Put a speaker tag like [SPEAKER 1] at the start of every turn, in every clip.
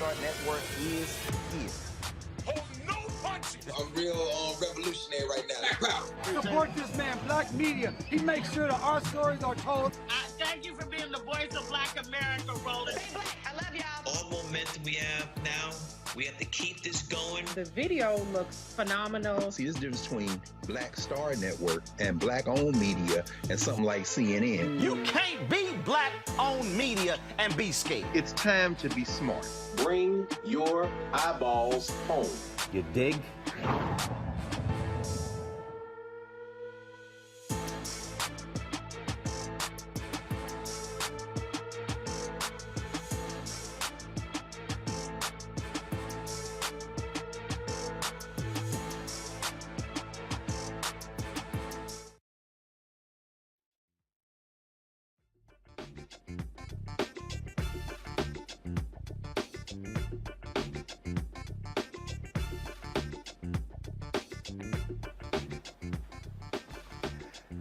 [SPEAKER 1] Start Network is here.
[SPEAKER 2] Oh, no punches!
[SPEAKER 3] I'm real revolutionary right now.
[SPEAKER 4] Support this man, Black Media. He makes sure that our stories are told.
[SPEAKER 5] Thank you for being the voice of Black America, Roland.
[SPEAKER 6] Stay black. I love y'all.
[SPEAKER 7] All momentum we have now, we have to keep this going.
[SPEAKER 8] The video looks phenomenal.
[SPEAKER 9] See, there's a difference between Black Star Network and Black-owned media and something like CNN.
[SPEAKER 1] You can't be Black-owned media and be scared.
[SPEAKER 9] It's time to be smart.
[SPEAKER 10] Bring your eyeballs home.
[SPEAKER 1] You dig?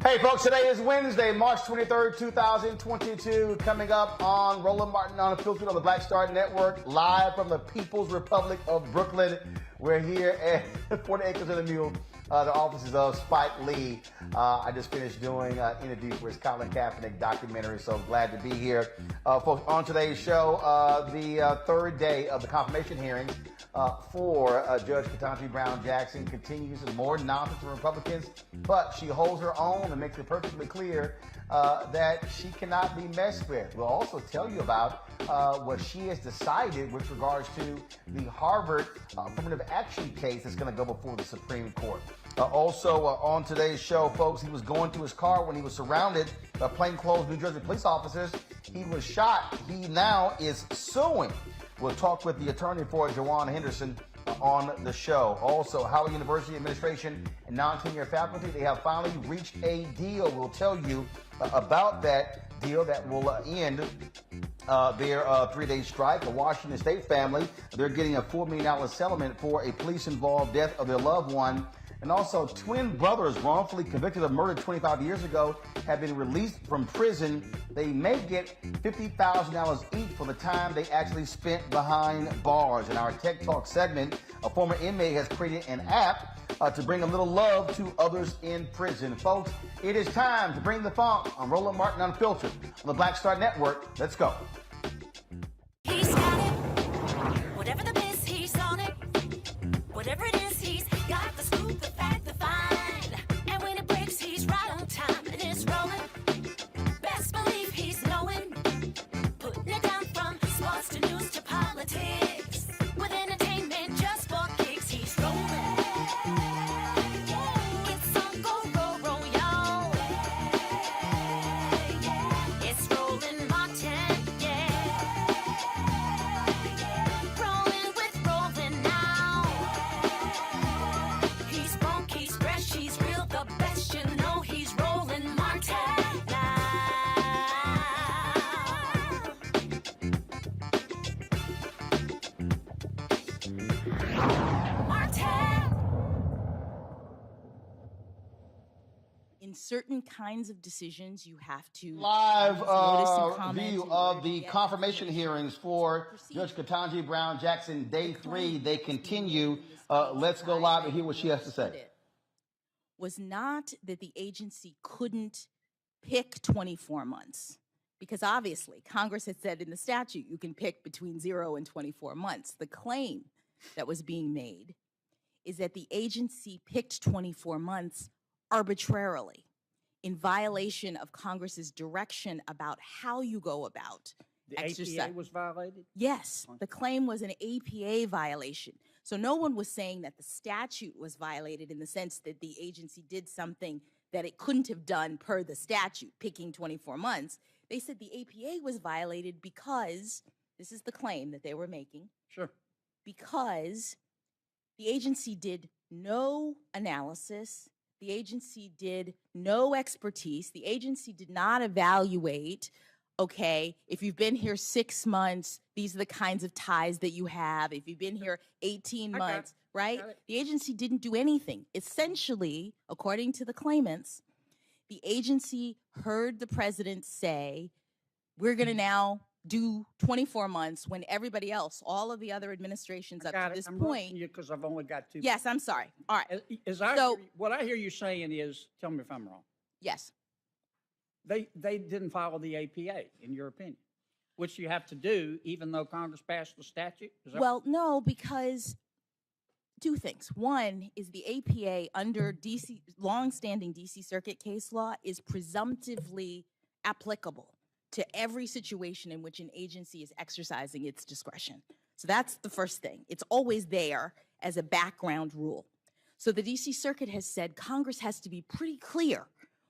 [SPEAKER 11] Hey folks, today is Wednesday, March 23rd, 2022. Coming up on Roland Martin Unfiltered on the Black Star Network, live from the People's Republic of Brooklyn. We're here at 40 Acres and a Mule, the offices of Spike Lee. I just finished doing interview for his Colin Kaepernick documentary, so glad to be here. Folks, on today's show, the third day of the confirmation hearings for Judge Ketanji Brown Jackson continues, and more nonsense from Republicans, but she holds her own and makes it perfectly clear that she cannot be messed with. We'll also tell you about what she has decided with regards to the Harvard affirmative action case that's going to go before the Supreme Court. Also on today's show, folks, he was going to his car when he was surrounded by plainclothed New Jersey police officers. He was shot. He now is suing. We'll talk with the attorney for Jajuan Henderson on the show. Also, Howard University administration and non-tenure faculty, they have finally reached a deal. We'll tell you about that deal that will end their three-day strike. The Washington State family, they're getting a $4 million settlement for a police-involved death of their loved one. And also, twin brothers wrongfully convicted of murder 25 years ago have been released from prison. They may get $50,000 each for the time they actually spent behind bars. In our Tech Talk segment, a former inmate has created an app to bring a little love to others in prison. Folks, it is time to bring the funk on Roland Martin Unfiltered on the Black Star Network. Let's go.
[SPEAKER 12] He's got it. Whatever the miss, he's on it. Whatever it is, he's got the scoop, the fact, the find. And when it breaks, he's right on time and it's rolling. Best believe he's knowing. Putting it down from sports to news to politics. With entertainment just for kicks, he's rolling. It's on go, roll, y'all. It's Roland Martin, yeah. Rolling with Roland now. He's funk, he's fresh, he's real, the best, you know he's Roland Martin now. Martin.
[SPEAKER 13] In certain kinds of decisions, you have to
[SPEAKER 11] Live
[SPEAKER 13] notice and comment
[SPEAKER 11] view
[SPEAKER 13] in
[SPEAKER 11] of
[SPEAKER 13] order to
[SPEAKER 11] the
[SPEAKER 13] get
[SPEAKER 11] confirmation hearings for
[SPEAKER 13] proceed.
[SPEAKER 11] Judge Ketanji Brown Jackson, day 3. They continue. Let's go live and hear what she has to say.
[SPEAKER 13] Was not that the agency couldn't pick 24 months, because obviously Congress had said in the statute you can pick between 0 and 24 months. The claim that was being made is that the agency picked 24 months arbitrarily in violation of Congress's direction about how you go about
[SPEAKER 8] The
[SPEAKER 13] exercise.
[SPEAKER 8] APA was violated?
[SPEAKER 13] Yes, the claim was an APA violation. So no one was saying that the statute was violated in the sense that the agency did something that it couldn't have done per the statute, picking 24 months. They said the APA was violated because, this is the claim that they were making,
[SPEAKER 8] Sure.
[SPEAKER 13] because the agency did no analysis, the agency did no expertise, the agency did not evaluate, okay, if you've been here 6 months, these are the kinds of ties that you have. If you've been here 18 months, right? The agency didn't do anything. Essentially, according to the claimants, the agency heard the president say, we're going to now do 24 months when everybody else, all of the other administrations up to this point.
[SPEAKER 4] Because I've only got 2.
[SPEAKER 13] Yes, I'm sorry. All right.
[SPEAKER 4] What I hear you saying is, tell me if I'm wrong.
[SPEAKER 13] Yes.
[SPEAKER 4] They didn't follow the APA, in your opinion, which you have to do even though Congress passed the statute?
[SPEAKER 13] Well, no, because 2 things. One is the APA under DC, longstanding DC Circuit case law is presumptively applicable to every situation in which an agency is exercising its discretion. So that's the first thing. It's always there as a background rule. So the DC Circuit has said Congress has to be pretty clear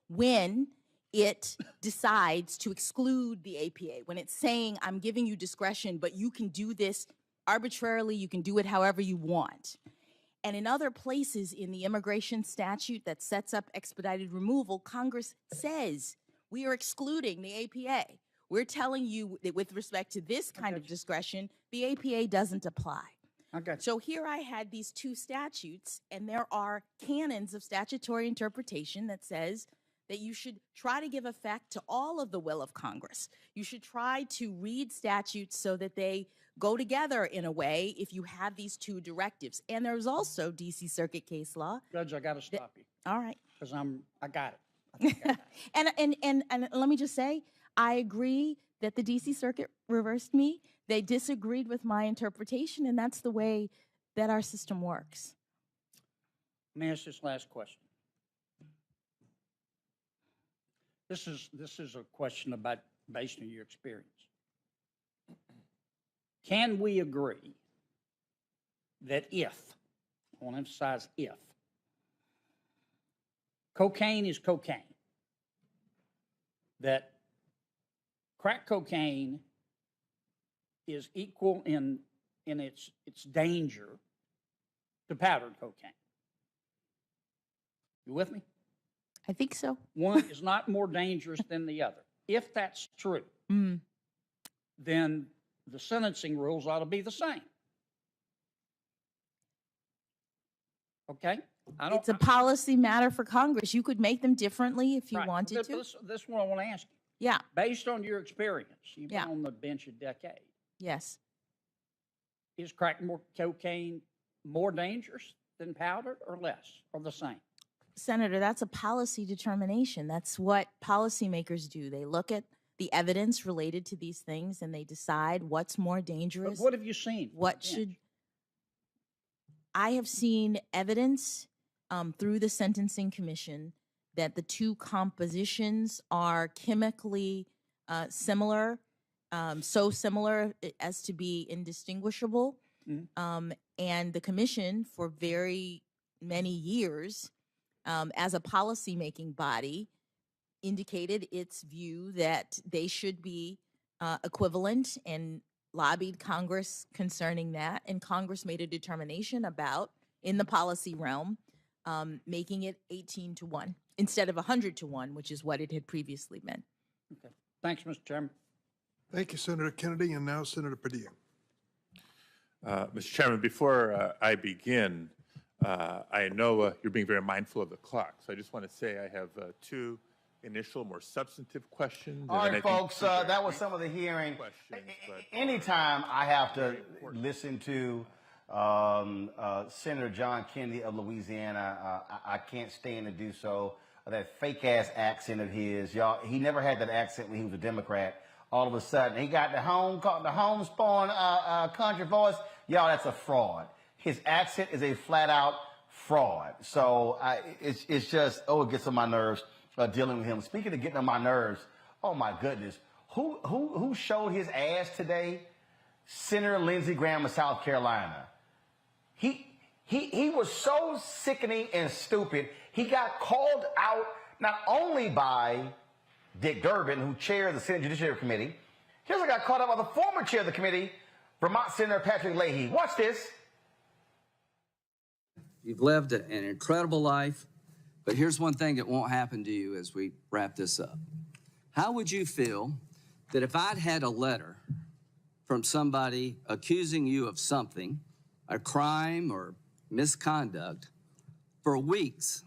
[SPEAKER 13] when it decides to exclude the APA, when it's saying, I'm giving you discretion, but you can do this arbitrarily, you can do it however you want. And in other places in the immigration statute that sets up expedited removal, Congress says, we are excluding the APA. We're telling you that with respect to this kind of discretion, the APA doesn't apply. So here I had these 2 statutes, and there are canons of statutory interpretation that says that you should try to give effect to all of the will of Congress. You should try to read statutes so that they go together in a way if you have these 2 directives. And there's also DC Circuit case law.
[SPEAKER 4] Judge, I got to stop you.
[SPEAKER 13] All right.
[SPEAKER 4] Because I got it.
[SPEAKER 13] And let me just say, I agree that the DC Circuit reversed me. They disagreed with my interpretation, and that's the way that our system works.
[SPEAKER 4] Let me ask this last question. This is a question about based on your experience. Can we agree that if, I want to emphasize if, cocaine is cocaine, that crack cocaine is equal in its danger to powdered cocaine? You with me?
[SPEAKER 13] I think so.
[SPEAKER 4] One is not more dangerous than the other. If that's true, then the sentencing rules ought to be the same. Okay?
[SPEAKER 13] It's a policy matter for Congress. You could make them differently if you wanted to.
[SPEAKER 4] This is what I want to ask you.
[SPEAKER 13] Yeah.
[SPEAKER 4] Based on your experience, you've been on the bench a decade.
[SPEAKER 13] Yes.
[SPEAKER 4] Is crack cocaine more dangerous than powdered or less or the same?
[SPEAKER 13] Senator, that's a policy determination. That's what policymakers do. They look at the evidence related to these things and they decide what's more dangerous.
[SPEAKER 4] But what have you seen?
[SPEAKER 13] What should... I have seen evidence through the Sentencing Commission that the 2 compositions are chemically similar, so similar as to be indistinguishable. And the commission for very many years, as a policy-making body, indicated its view that they should be equivalent and lobbied Congress concerning that. And Congress made a determination about, in the policy realm, making it 18-1 instead of 100-1, which is what it had previously been.
[SPEAKER 4] Okay. Thanks, Mr. Chairman.
[SPEAKER 2] Thank you, Senator Kennedy, and now Senator Padilla.
[SPEAKER 6] Mr. Chairman, before I begin, I know you're being very mindful of the clock, so I just want to say I have 2 initial, more substantive questions.
[SPEAKER 11] All right, folks, that was some of the hearing. Anytime I have to listen to Senator John Kennedy of Louisiana, I can't stand to do so. That fake-ass accent of his, y'all, he never had that accent when he was a Democrat. All of a sudden, he got the homespun country voice. Y'all, that's a fraud. His accent is a flat-out fraud. So it's just, it gets on my nerves dealing with him. Speaking of getting on my nerves, oh my goodness, who showed his ass today? Senator Lindsey Graham of South Carolina. He was so sickening and stupid. He got called out not only by Dick Durbin, who chairs the Senate Judiciary Committee. He also got called out by the former chair of the committee, Vermont Senator Patrick Leahy. Watch this.
[SPEAKER 14] You've lived an incredible life, but here's one thing that won't happen to you as we wrap this up. How would you feel that if I'd had a letter from somebody accusing you of something, a crime or misconduct, for weeks,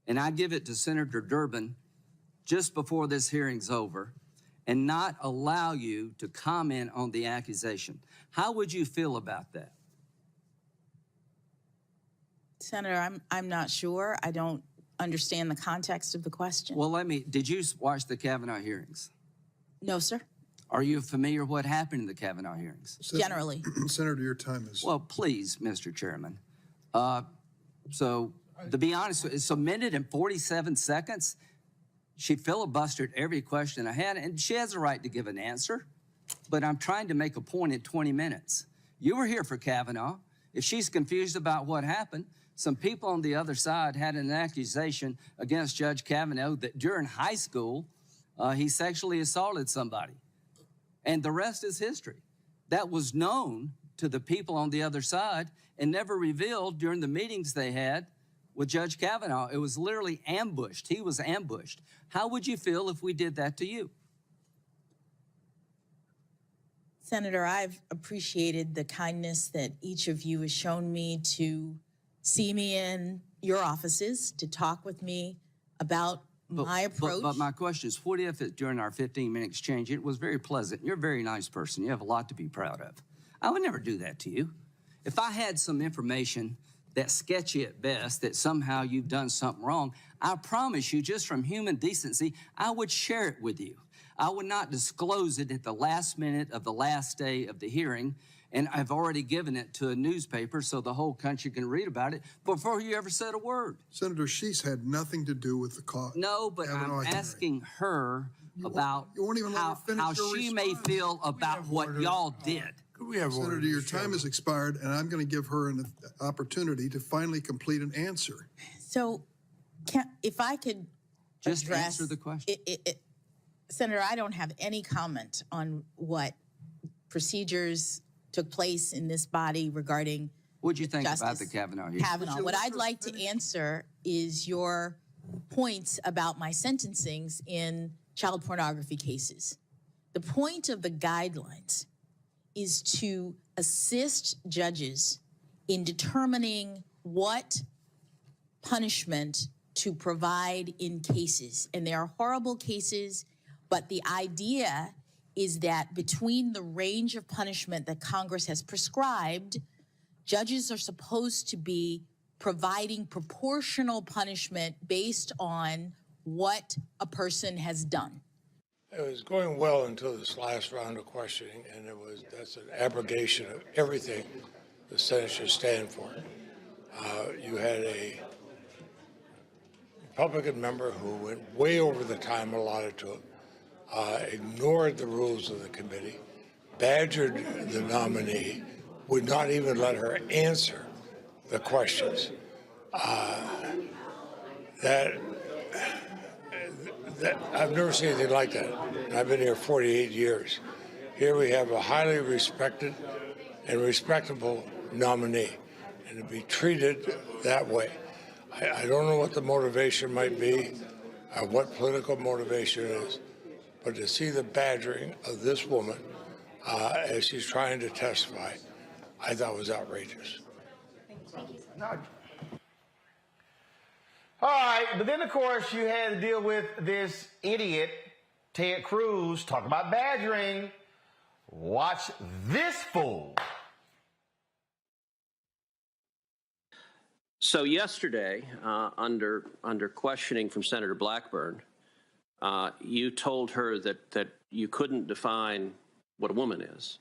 [SPEAKER 14] and I give it to Senator Durbin just before this hearing's over, and not allow you to comment on the accusation. How would you feel about that?
[SPEAKER 13] Senator, I'm not sure. I don't understand the context of the question.
[SPEAKER 14] Well, did you watch the Kavanaugh hearings?
[SPEAKER 13] No, sir.
[SPEAKER 14] Are you familiar what happened in the Kavanaugh hearings?
[SPEAKER 13] Generally.
[SPEAKER 2] Senator, your time is.
[SPEAKER 14] Well, please, Mr. Chairman. So to be honest, it's a minute and 47 seconds. She filibustered every question I had, and she has a right to give an answer, but I'm trying to make a point in 20 minutes. You were here for Kavanaugh. If she's confused about what happened, some people on the other side had an accusation against Judge Kavanaugh that during high school, he sexually assaulted somebody. And the rest is history. That was known to the people on the other side and never revealed during the meetings they had with Judge Kavanaugh. It was literally ambushed. He was ambushed. How would you feel if we did that to you?
[SPEAKER 13] Senator, I've appreciated the kindness that each of you has shown me to see me in your offices, to talk with me about my approach.
[SPEAKER 14] But my question is, what if during our 15-minute exchange, it was very pleasant? You're a very nice person. You have a lot to be proud of. I would never do that to you. If I had some information that's sketchy at best, that somehow you've done something wrong, I promise you, just from human decency, I would share it with you. I would not disclose it at the last minute of the last day of the hearing, and I've already given it to a newspaper so the whole country can read about it before you ever said a word.
[SPEAKER 2] Senator, she's had nothing to do with the cause.
[SPEAKER 14] No, but I'm asking her about how she may feel about what y'all did.
[SPEAKER 2] Senator, your time has expired, and I'm going to give her an opportunity to finally complete an answer.
[SPEAKER 13] So, if I could
[SPEAKER 14] just
[SPEAKER 13] address,
[SPEAKER 14] answer the question.
[SPEAKER 13] Senator, I don't have any comment on what procedures took place in this body regarding
[SPEAKER 14] What'd you think
[SPEAKER 13] Justice
[SPEAKER 14] about the Kavanaugh hearing?
[SPEAKER 13] Kavanaugh. What I'd like to answer is your points about my sentencings in child pornography cases. The point of the guidelines is to assist judges in determining what punishment to provide in cases. And there are horrible cases, but the idea is that between the range of punishment that Congress has prescribed, judges are supposed to be providing proportional punishment based on what a person has done.
[SPEAKER 15] It was going well until this last round of questioning, and that's an abrogation of everything the Senate should stand for. You had a Republican member who went way over the time allotted to him, ignored the rules of the committee, badgered the nominee, would not even let her answer the questions. I've never seen anything like that. I've been here 48 years. Here we have a highly respected and respectable nominee, and to be treated that way. I don't know what the motivation might be, or what political motivation is, but to see the badgering of this woman as she's trying to testify, I thought was outrageous.
[SPEAKER 11] All right, but then, of course, you had to deal with this idiot, Ted Cruz, talk about badgering. Watch this fool.
[SPEAKER 16] So yesterday, under questioning from Senator Blackburn, you told her that you couldn't define what a woman is,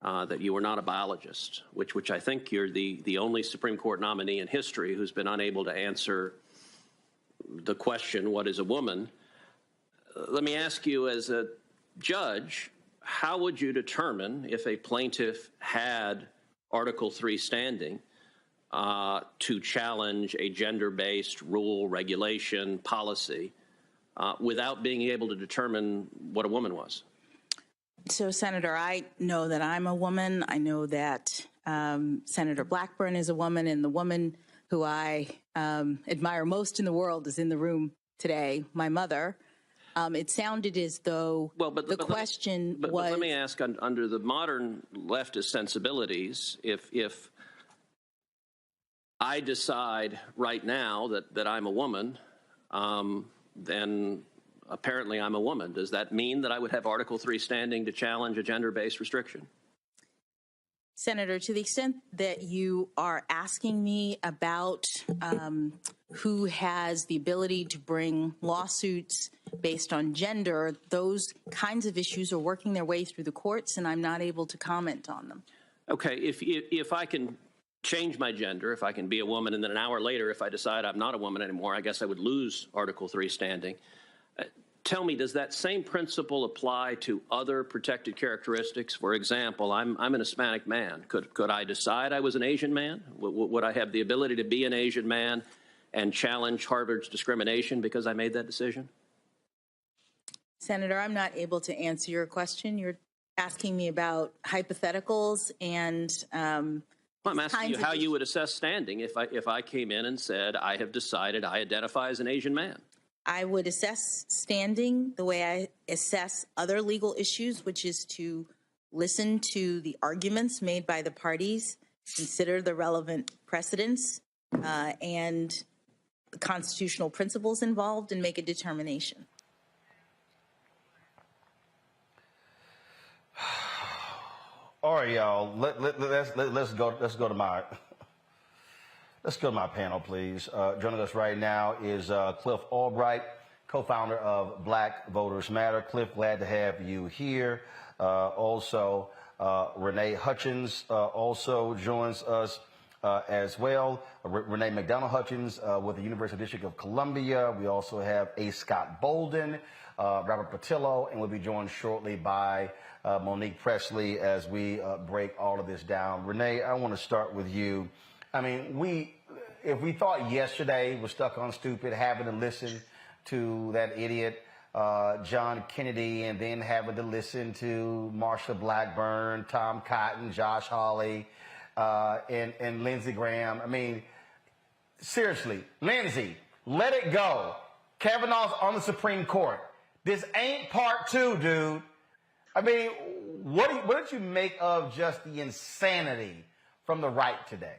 [SPEAKER 16] that you were not a biologist, which I think you're the only Supreme Court nominee in history who's been unable to answer the question, what is a woman? Let me ask you, as a judge, how would you determine if a plaintiff had Article III standing to challenge a gender-based rule, regulation, policy without being able to determine what a woman was?
[SPEAKER 13] So, Senator, I know that I'm a woman. I know that Senator Blackburn is a woman, and the woman who I admire most in the world is in the room today, my mother. It sounded as though the question was...
[SPEAKER 16] But let me ask, under the modern leftist sensibilities, if I decide right now that I'm a woman, then apparently I'm a woman. Does that mean that I would have Article 3 standing to challenge a gender-based restriction?
[SPEAKER 13] Senator, to the extent that you are asking me about who has the ability to bring lawsuits based on gender, those kinds of issues are working their way through the courts, and I'm not able to comment on them.
[SPEAKER 16] Okay, if I can change my gender, if I can be a woman, and then an hour later, if I decide I'm not a woman anymore, I guess I would lose Article 3 standing. Tell me, does that same principle apply to other protected characteristics? For example, I'm an Hispanic man. Could I decide I was an Asian man? Would I have the ability to be an Asian man and challenge Harvard's discrimination because I made that decision?
[SPEAKER 13] Senator, I'm not able to answer your question. You're asking me about hypotheticals and
[SPEAKER 16] Well, I'm asking you how you would assess standing if I came in and said, I have decided I identify as an Asian man.
[SPEAKER 13] I would assess standing the way I assess other legal issues, which is to listen to the arguments made by the parties, consider the relevant precedents, and the constitutional principles involved, and make a determination.
[SPEAKER 11] All right, y'all. Let's go to my panel, please. Joining us right now is Cliff Albright, co-founder of Black Voters Matter. Cliff, glad to have you here. Also, Renee Hutchins also joins us as well. Renee McDonald Hutchins with the University District of Columbia. We also have A. Scott Bolden, Robert Patillo, and we'll be joined shortly by Monique Presley as we break all of this down. Renee, I want to start with you. I mean, if we thought yesterday was stuck on stupid, having to listen to that idiot John Kennedy, and then having to listen to Marsha Blackburn, Tom Cotton, Josh Hawley, and Lindsey Graham. I mean, seriously, Lindsey, let it go. Kavanaugh's on the Supreme Court. This ain't part 2, dude. I mean, what did you make of just the insanity from the right today?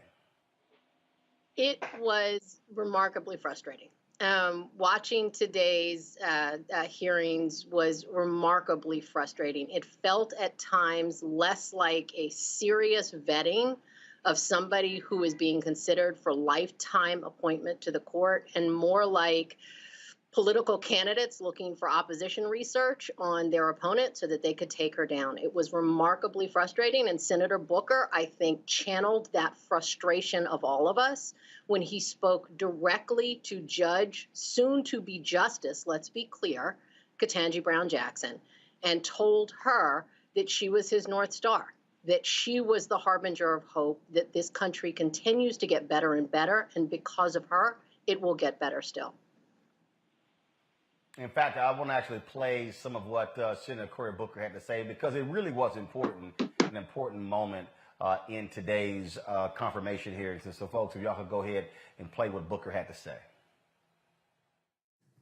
[SPEAKER 17] It was remarkably frustrating. Watching today's hearings was remarkably frustrating. It felt at times less like a serious vetting of somebody who is being considered for lifetime appointment to the court, and more like political candidates looking for opposition research on their opponent so that they could take her down. It was remarkably frustrating, and Senator Booker, I think, channeled that frustration of all of us when he spoke directly to Judge, soon to be Justice, let's be clear, Ketanji Brown Jackson, and told her that she was his North Star, that she was the harbinger of hope, that this country continues to get better and better, and because of her, it will get better still.
[SPEAKER 11] In fact, I want to actually play some of what Senator Cory Booker had to say, because it really was important, an important moment in today's confirmation hearings. So, folks, if y'all could go ahead and play what Booker had to say.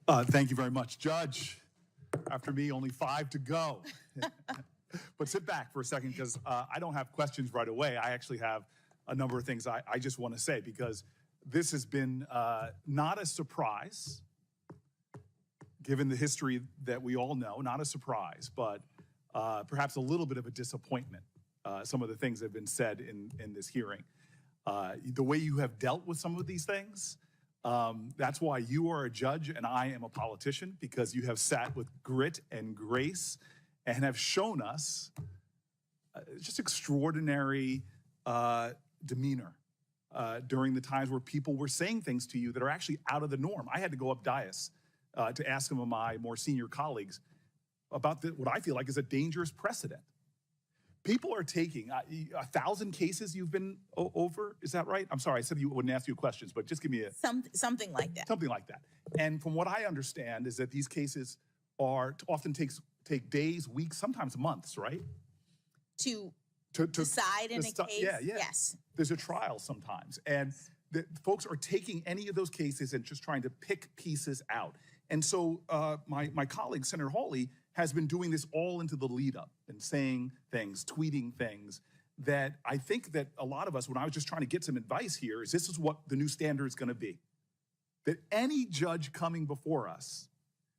[SPEAKER 18] Thank you very much, Judge. After me, only 5 to go. But sit back for a second, because I don't have questions right away. I actually have a number of things I just want to say, because this has been not a surprise. Given the history that we all know, not a surprise, but perhaps a little bit of a disappointment, some of the things that have been said in this hearing. The way you have dealt with some of these things, that's why you are a judge and I am a politician, because you have sat with grit and grace and have shown us just extraordinary demeanor during the times where people were saying things to you that are actually out of the norm. I had to go up dais to ask some of my more senior colleagues about what I feel like is a dangerous precedent. People are taking 1,000 cases you've been over. Is that right? I'm sorry, I said you wouldn't ask you questions, but just give me
[SPEAKER 13] something like that.
[SPEAKER 18] Something like that. And from what I understand is that these cases often take days, weeks, sometimes months, right?
[SPEAKER 13] To decide in a case.
[SPEAKER 18] Yeah.
[SPEAKER 13] Yes.
[SPEAKER 18] There's a trial sometimes, and the folks are taking any of those cases and just trying to pick pieces out. And so my colleague, Senator Hawley, has been doing this all into the lead up and saying things, tweeting things that I think that a lot of us, when I was just trying to get some advice here, is what the new standard is going to be. That any judge coming before us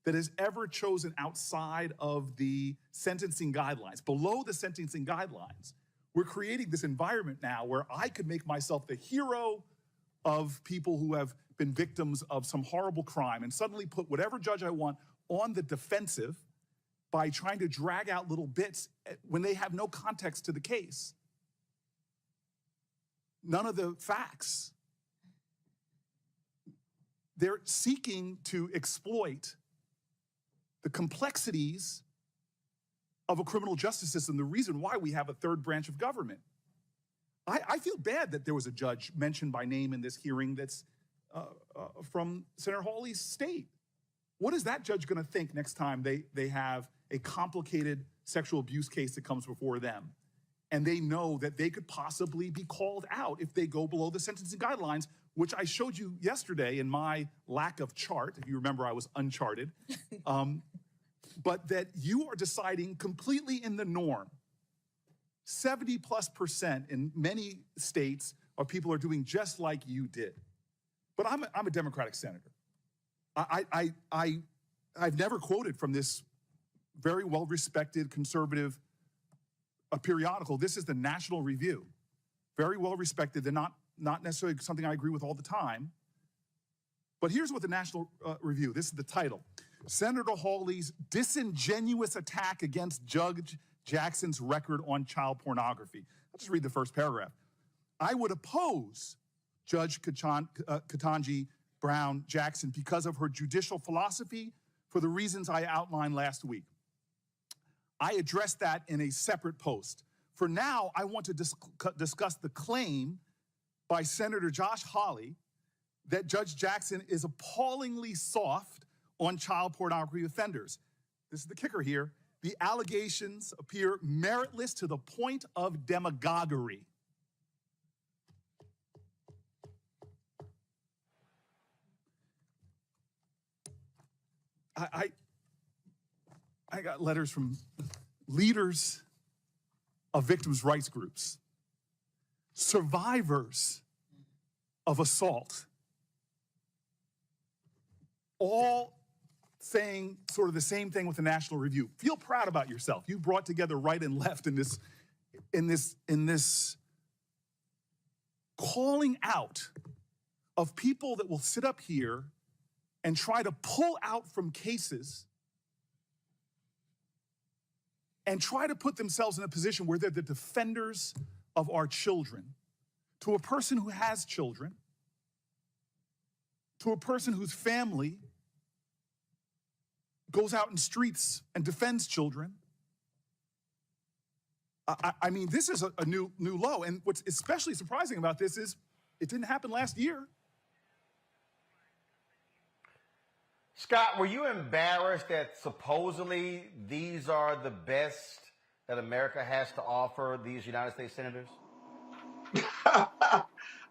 [SPEAKER 18] that has ever chosen outside of the sentencing guidelines, below the sentencing guidelines. We're creating this environment now where I could make myself the hero of people who have been victims of some horrible crime and suddenly put whatever judge I want on the defensive by trying to drag out little bits when they have no context to the case. None of the facts. They're seeking to exploit the complexities of a criminal justice system, the reason why we have a third branch of government. I feel bad that there was a judge mentioned by name in this hearing that's from Senator Hawley's state. What is that judge going to think next time they have a complicated sexual abuse case that comes before them, and they know that they could possibly be called out if they go below the sentencing guidelines, which I showed you yesterday in my lack of chart. If you remember, I was uncharted. But that you are deciding completely in the norm. 70+% in many states of people are doing just like you did. But I'm a Democratic senator. I've never quoted from this very well-respected conservative periodical. This is the National Review. Very well-respected. They're not necessarily something I agree with all the time. But here's what the National Review, this is the title. Senator Hawley's disingenuous attack against Judge Jackson's record on child pornography. I'll just read the first paragraph. I would oppose Judge Ketanji Brown Jackson because of her judicial philosophy for the reasons I outlined last week. I addressed that in a separate post. For now, I want to discuss the claim by Senator Josh Hawley that Judge Jackson is appallingly soft on child pornography offenders. This is the kicker here. The allegations appear meritless to the point of demagoguery. I got letters from leaders of victims' rights groups, survivors of assault, all saying sort of the same thing with the National Review. Feel proud about yourself. You brought together right and left in this calling out of people that will sit up here and try to pull out from cases and try to put themselves in a position where they're the defenders of our children. To a person who has children, to a person whose family goes out in streets and defends children. I mean, this is a new low. And what's especially surprising about this is it didn't happen last year.
[SPEAKER 11] Scott, were you embarrassed that supposedly these are the best that America has to offer, these United States senators?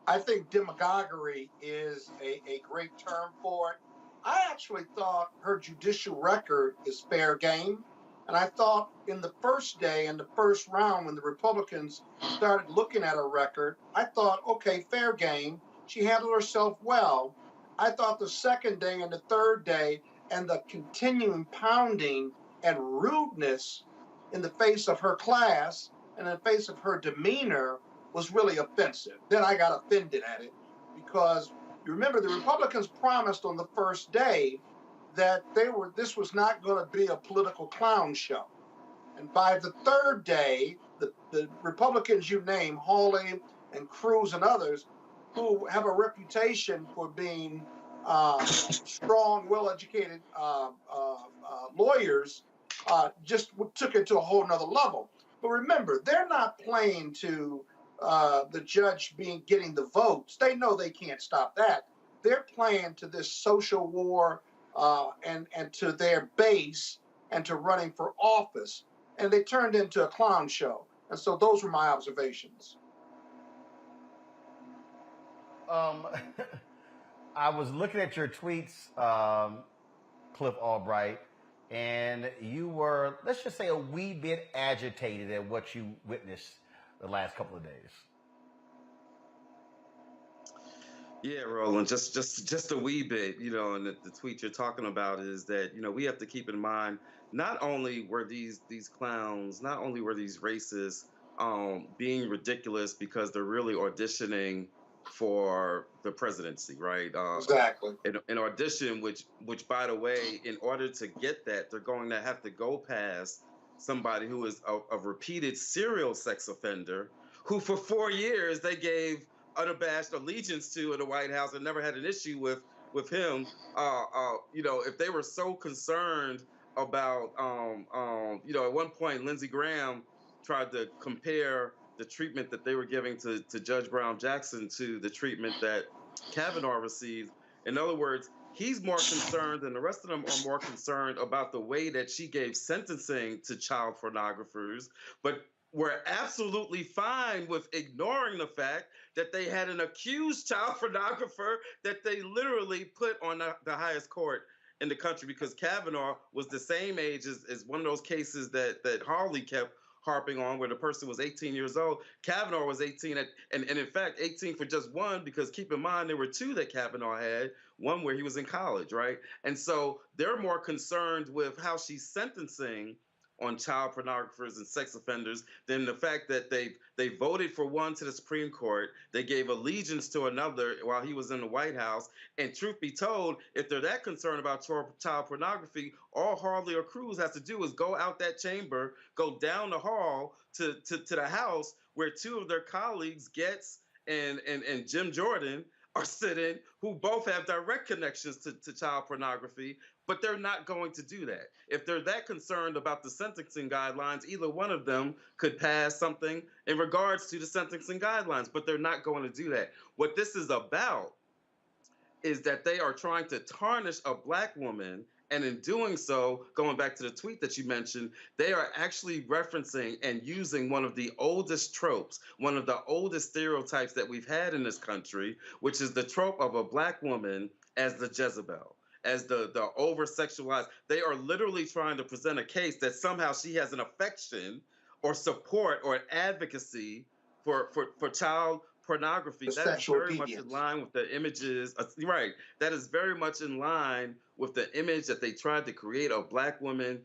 [SPEAKER 19] I think demagoguery is a great term for it. I actually thought her judicial record is fair game. And I thought in the first day, in the first round, when the Republicans started looking at her record, I thought, okay, fair game. She handled herself well. I thought the second day and the third day and the continuing pounding and rudeness in the face of her class and in the face of her demeanor was really offensive. Then I got offended at it because you remember the Republicans promised on the first day that this was not going to be a political clown show. And by the third day, the Republicans you name, Hawley and Cruz and others, who have a reputation for being strong, well-educated lawyers, just took it to a whole nother level. But remember, they're not playing to the judge getting the votes. They know they can't stop that. They're playing to this social war and to their base and to running for office. And they turned into a clown show. And so those were my observations.
[SPEAKER 11] I was looking at your tweets, Cliff Albright, and you were, let's just say, a wee bit agitated at what you witnessed the last couple of days.
[SPEAKER 20] Yeah, Roland, just a wee bit, and the tweet you're talking about is that, we have to keep in mind not only were these clowns, not only were these racists being ridiculous because they're really auditioning for the presidency, right?
[SPEAKER 19] Exactly.
[SPEAKER 20] An audition, which by the way, in order to get that, they're going to have to go past somebody who is a repeated serial sex offender, who for 4 years they gave unabashed allegiance to in the White House and never had an issue with him. If they were so concerned about, at one point Lindsey Graham tried to compare the treatment that they were giving to Judge Brown Jackson to the treatment that Kavanaugh received. In other words, he's more concerned, and the rest of them are more concerned about the way that she gave sentencing to child pornographers, but we're absolutely fine with ignoring the fact that they had an accused child pornographer that they literally put on the highest court in the country, because Kavanaugh was the same age as one of those cases that Harley kept harping on, where the person was 18 years old. Kavanaugh was 18, and in fact, 18 for just one, because keep in mind, there were two that Kavanaugh had, one where he was in college, right? And so they're more concerned with how she's sentencing on child pornographers and sex offenders than the fact that they voted for one to the Supreme Court, they gave allegiance to another while he was in the White House. And truth be told, if they're that concerned about child pornography, all Harley or Cruz has to do is go out that chamber, go down the hall to the House, where two of their colleagues, Getz and Jim Jordan, are sitting, who both have direct connections to child pornography, but they're not going to do that. If they're that concerned about the sentencing guidelines, either one of them could pass something in regards to the sentencing guidelines, but they're not going to do that. What this is about is that they are trying to tarnish a Black woman, and in doing so, going back to the tweet that you mentioned, they are actually referencing and using one of the oldest tropes, one of the oldest stereotypes that we've had in this country, which is the trope of a Black woman as the Jezebel, as the over-sexualized. They are literally trying to present a case that somehow she has an affection or support or an advocacy for child pornography. That is very much in line with the images, right? That is very much in line with the image that they tried to create of Black women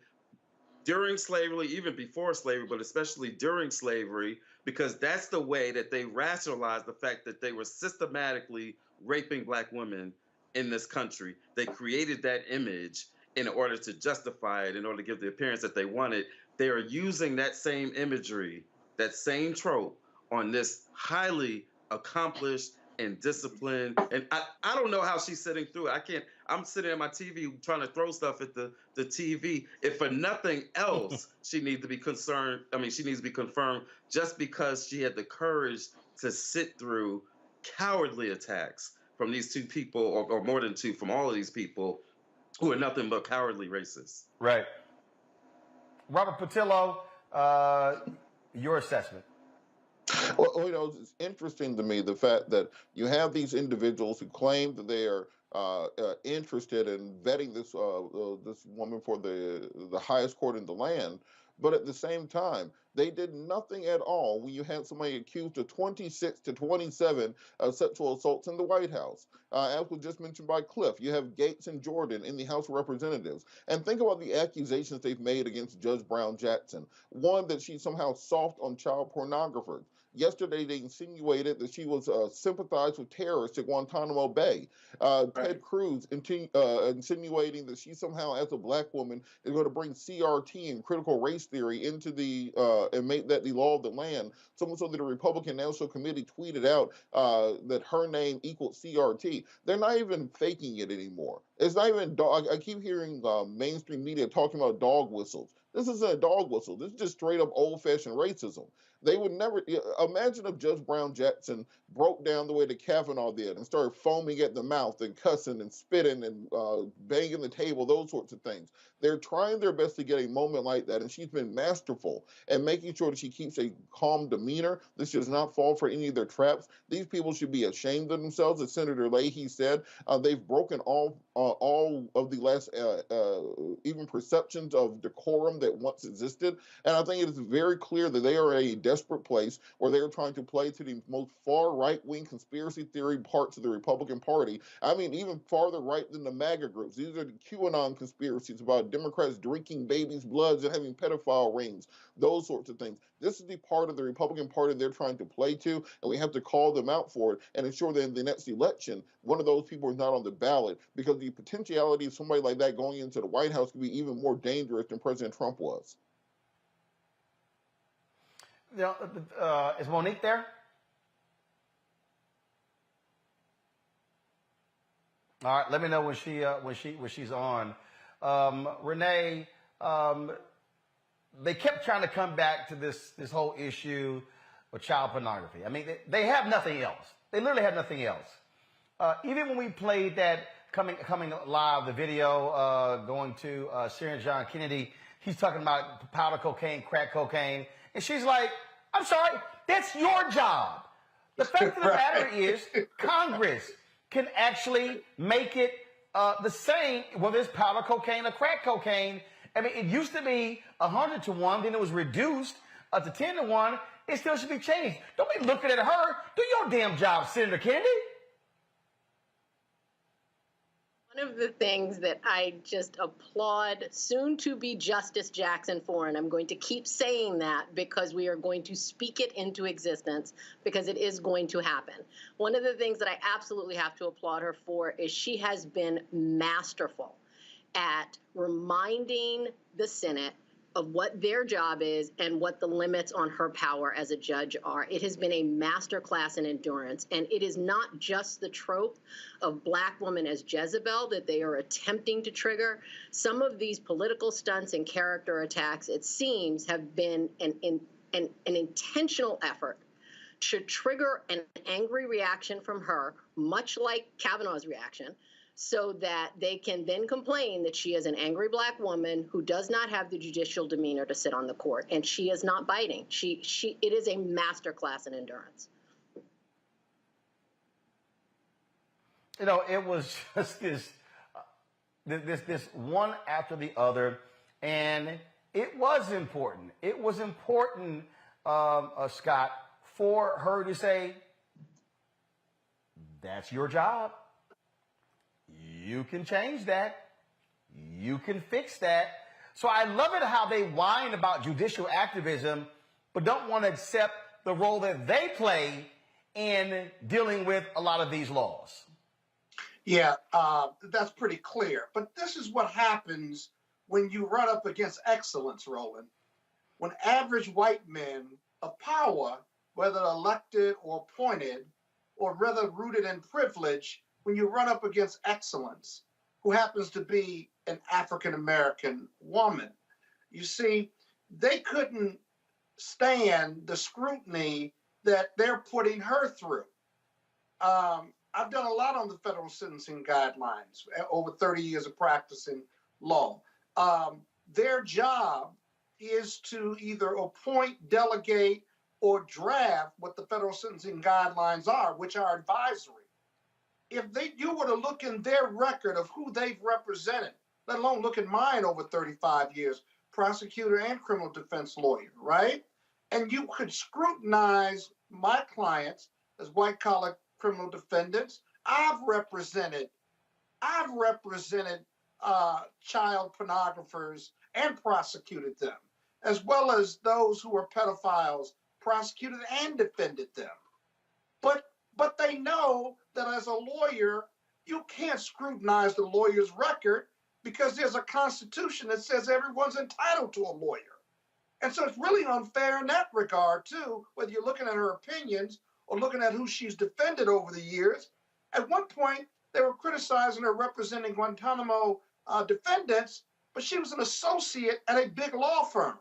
[SPEAKER 20] during slavery, even before slavery, but especially during slavery, because that's the way that they rationalized the fact that they were systematically raping Black women in this country. They created that image in order to justify it, in order to give the appearance that they wanted. They are using that same imagery, that same trope, on this highly accomplished and disciplined. And I don't know how she's sitting through it. I'm sitting at my TV trying to throw stuff at the TV. If for nothing else, she needs to be concerned. I mean, she needs to be confirmed just because she had the courage to sit through cowardly attacks from these two people, or more than two, from all of these people who are nothing but cowardly racists.
[SPEAKER 11] Right. Robert Patillo, your assessment.
[SPEAKER 21] Well, it's interesting to me the fact that you have these individuals who claim that they are interested in vetting this woman for the highest court in the land, but at the same time, they did nothing at all when you had somebody accused of 26 to 27 sexual assaults in the White House. As was just mentioned by Cliff, you have Gates and Jordan in the House of Representatives. And think about the accusations they've made against Judge Brown Jackson. One, that she somehow soft on child pornographers. Yesterday, they insinuated that she was sympathized with terrorists at Guantanamo Bay. Ted Cruz insinuating that she somehow, as a Black woman, is going to bring CRT and critical race theory into the and make that the law of the land. So much so that the Republican National Committee tweeted out that her name equals CRT. They're not even faking it anymore. It's not even I keep hearing mainstream media talking about dog whistles. This isn't a dog whistle. This is just straight up old-fashioned racism. They would never imagine if Judge Brown Jackson broke down the way that Kavanaugh did and started foaming at the mouth and cussing and spitting and banging the table, those sorts of things. They're trying their best to get a moment like that, and she's been masterful at making sure that she keeps a calm demeanor. This does not fall for any of their traps. These people should be ashamed of themselves. As Senator Leahy said, they've broken all of the last even perceptions of decorum that once existed. And I think it is very clear that they are a desperate place where they are trying to play to the most far right-wing conspiracy theory parts of the Republican Party. I mean, even farther right than the MAGA groups. These are the QAnon conspiracies about Democrats drinking babies' bloods and having pedophile rings, those sorts of things. This is the part of the Republican Party they're trying to play to, and we have to call them out for it and ensure that in the next election, one of those people is not on the ballot, because the potentiality of somebody like that going into the White House could be even more dangerous than President Trump was.
[SPEAKER 11] Is Monique there? All right, let me know when she's on. Renee, they kept trying to come back to this whole issue with child pornography. I mean, they have nothing else. They literally have nothing else. Even when we played that coming live, the video going to Sarah John Kennedy, he's talking about powder cocaine, crack cocaine, and she's like, I'm sorry, that's your job. The fact of the matter is, Congress can actually make it the same, whether it's powder cocaine or crack cocaine. I mean, it used to be 100 to 1, then it was reduced to 10 to 1. It still should be changed. Don't be looking at her. Do your damn job, Senator Kennedy.
[SPEAKER 17] One of the things that I just applaud soon-to-be Justice Jackson for, and I'm going to keep saying that because we are going to speak it into existence, because it is going to happen. One of the things that I absolutely have to applaud her for is she has been masterful at reminding the Senate of what their job is and what the limits on her power as a judge are. It has been a masterclass in endurance, and it is not just the trope of Black woman as Jezebel that they are attempting to trigger. Some of these political stunts and character attacks, it seems, have been an intentional effort to trigger an angry reaction from her, much like Kavanaugh's reaction, so that they can then complain that she is an angry Black woman who does not have the judicial demeanor to sit on the court, and she is not biting. It is a masterclass in endurance.
[SPEAKER 11] You know, it was just this one after the other, and it was important. It was important, Scott, for her to say, that's your job. You can change that. You can fix that. So I love it how they whine about judicial activism, but don't want to accept the role that they play in dealing with a lot of these laws.
[SPEAKER 19] Yeah, that's pretty clear. But this is what happens when you run up against excellence, Roland. When average white men of power, whether elected or appointed, or rather rooted in privilege, when you run up against excellence, who happens to be an African-American woman, you see, they couldn't stand the scrutiny that they're putting her through. I've done a lot on the federal sentencing guidelines, over 30 years of practicing law. Their job is to either appoint, delegate, or draft what the federal sentencing guidelines are, which are advisory. If you were to look in their record of who they've represented, let alone look at mine over 35 years, prosecutor and criminal defense lawyer, right? And you could scrutinize my clients as white-collar criminal defendants. I've represented child pornographers and prosecuted them, as well as those who were pedophiles, prosecuted and defended them. But they know that as a lawyer, you can't scrutinize the lawyer's record because there's a constitution that says everyone's entitled to a lawyer. And so it's really unfair in that regard, too, whether you're looking at her opinions or looking at who she's defended over the years. At one point, they were criticizing her representing Guantanamo defendants, but she was an associate at a big law firm.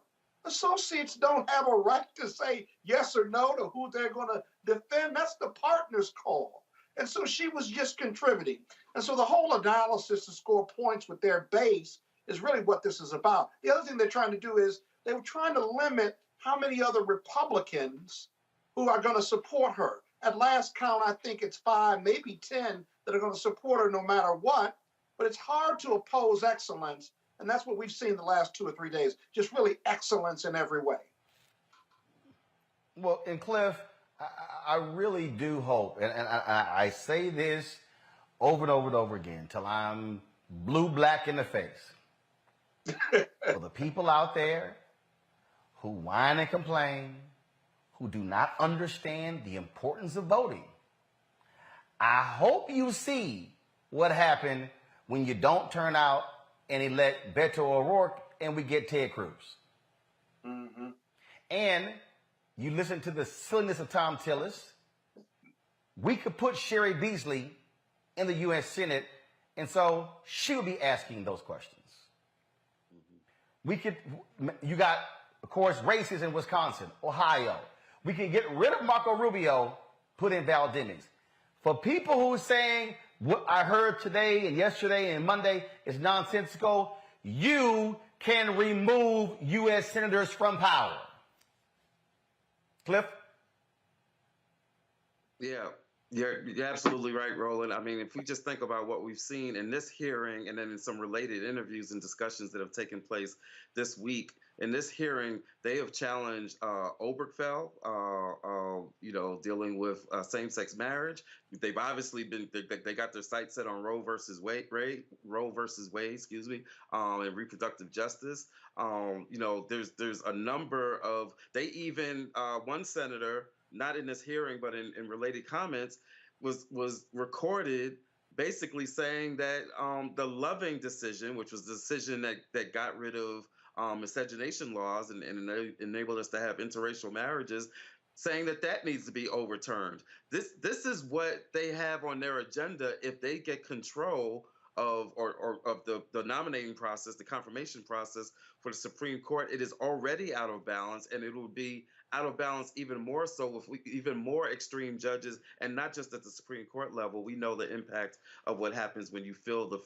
[SPEAKER 19] Associates don't have a right to say yes or no to who they're going to defend. That's the partner's call. And so she was just contributing. And so the whole analysis to score points with their base is really what this is about. The other thing they're trying to do is they were trying to limit how many other Republicans who are going to support her. At last count, I think it's 5, maybe 10 that are going to support her no matter what. But it's hard to oppose excellence And that's what we've seen the last 2 or 3 days. Just really excellence in every way.
[SPEAKER 11] Well, and Cliff, I really do hope, and I say this over and over and over again till I'm blue black in the face. For the people out there who whine and complain, who do not understand the importance of voting, I hope you see what happened when you don't turn out and elect Beto O'Rourke and we get Ted Cruz.
[SPEAKER 19] Mm-hmm.
[SPEAKER 11] And you listen to the silliness of Tom Tillis. We could put Sherry Beasley in the U.S. Senate, and so she would be asking those questions. You got, of course, races in Wisconsin, Ohio. We can get rid of Marco Rubio, put in Val Demings. For people who are saying what I heard today and yesterday and Monday is nonsensical, you can remove U.S. senators from power. Cliff?
[SPEAKER 20] Yeah, you're absolutely right, Roland. I mean, if we just think about what we've seen in this hearing and then in some related interviews and discussions that have taken place this week, in this hearing, they have challenged Obergefell, dealing with same-sex marriage. They've obviously they got their sights set on Roe versus Wade, and reproductive justice. There's a number of, they even, one senator, not in this hearing, but in related comments, was recorded basically saying that the Loving decision, which was the decision that got rid of miscegenation laws and enabled us to have interracial marriages, saying that needs to be overturned. This is what they have on their agenda if they get control of the nominating process, the confirmation process for the Supreme Court. It is already out of balance, and it will be out of balance even more so with even more extreme judges, and not just at the Supreme Court level. We know the impact of what happens when you fill the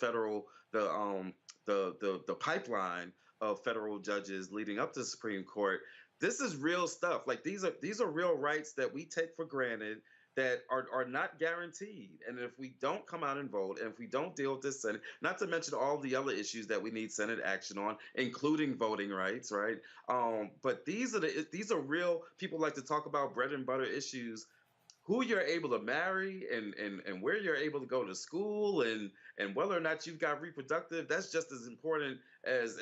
[SPEAKER 20] pipeline of federal judges leading up to the Supreme Court. This is real stuff. Like these are real rights that we take for granted that are not guaranteed. And if we don't come out and vote, and if we don't deal with this Senate, not to mention all the other issues that we need Senate action on, including voting rights, right? But these are real, people like to talk about bread and butter issues, who you're able to marry and where you're able to go to school and whether or not you've got reproductive, that's just as important as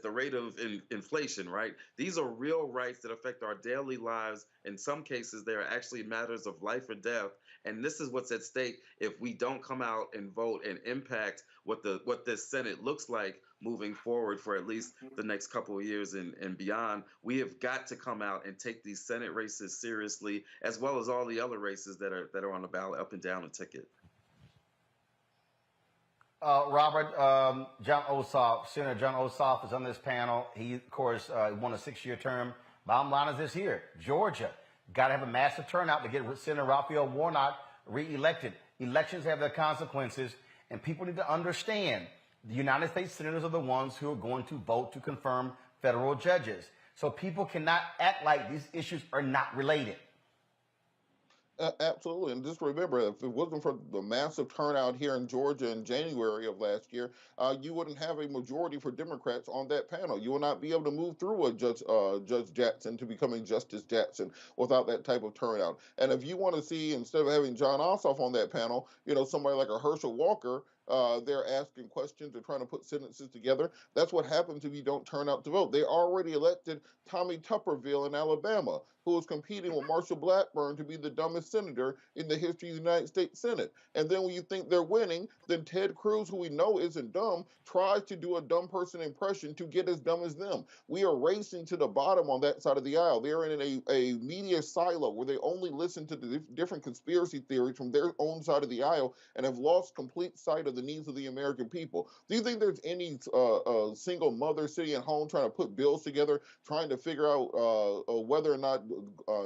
[SPEAKER 20] the rate of inflation, right? These are real rights that affect our daily lives. In some cases, they are actually matters of life or death. And this is what's at stake if we don't come out and vote and impact what this Senate looks like moving forward for at least the next couple of years and beyond. We have got to come out and take these Senate races seriously, as well as all the other races that are on the ballot up and down the ticket.
[SPEAKER 11] Robert, Senator John Ossoff is on this panel. He, of course, won a 6-year term. Bottom line is this here: Georgia got to have a massive turnout to get Senator Raphael Warnock reelected. Elections have their consequences, and people need to understand the United States senators are the ones who are going to vote to confirm federal judges. So people cannot act like these issues are not related.
[SPEAKER 21] Absolutely. And just remember, if it wasn't for the massive turnout here in Georgia in January of last year, you wouldn't have a majority for Democrats on that panel. You will not be able to move through a Judge Jackson to becoming Justice Jackson without that type of turnout. And if you want to see, instead of having John Ossoff on that panel, somebody like a Herschel Walker, they're asking questions, they're trying to put sentences together. That's what happens if you don't turn out to vote. They already elected Tommy Tuberville in Alabama, who is competing with Marshall Blackburn to be the dumbest senator in the history of the United States Senate. And then when you think they're winning, then Ted Cruz, who we know isn't dumb, tries to do a dumb person impression to get as dumb as them. We are racing to the bottom on that side of the aisle. They're in a media silo where they only listen to the different conspiracy theories from their own side of the aisle and have lost complete sight of the needs of the American people. Do you think there's any single mother sitting at home trying to put bills together, trying to figure out whether or not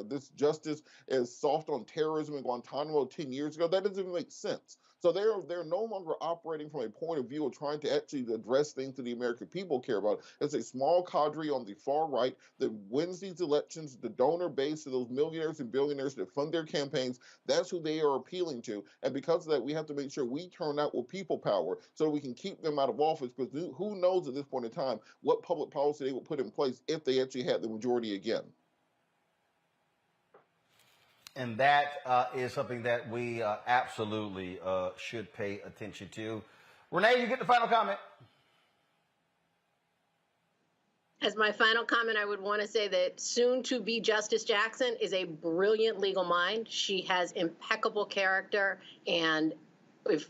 [SPEAKER 21] this justice is soft on terrorism in Guantanamo 10 years ago? That doesn't even make sense. So they're no longer operating from a point of view of trying to actually address things that the American people care about. It's a small cadre on the far right that wins these elections, the donor base of those millionaires and billionaires that fund their campaigns. That's who they are appealing to. And because of that, we have to make sure we turn out with people power so we can keep them out of office, because who knows at this point in time what public policy they will put in place if they actually had the majority again.
[SPEAKER 11] And that is something that we absolutely should pay attention to. Renee, you get the final comment.
[SPEAKER 17] As my final comment, I would want to say that soon-to-be Justice Jackson is a brilliant legal mind. She has impeccable character, and if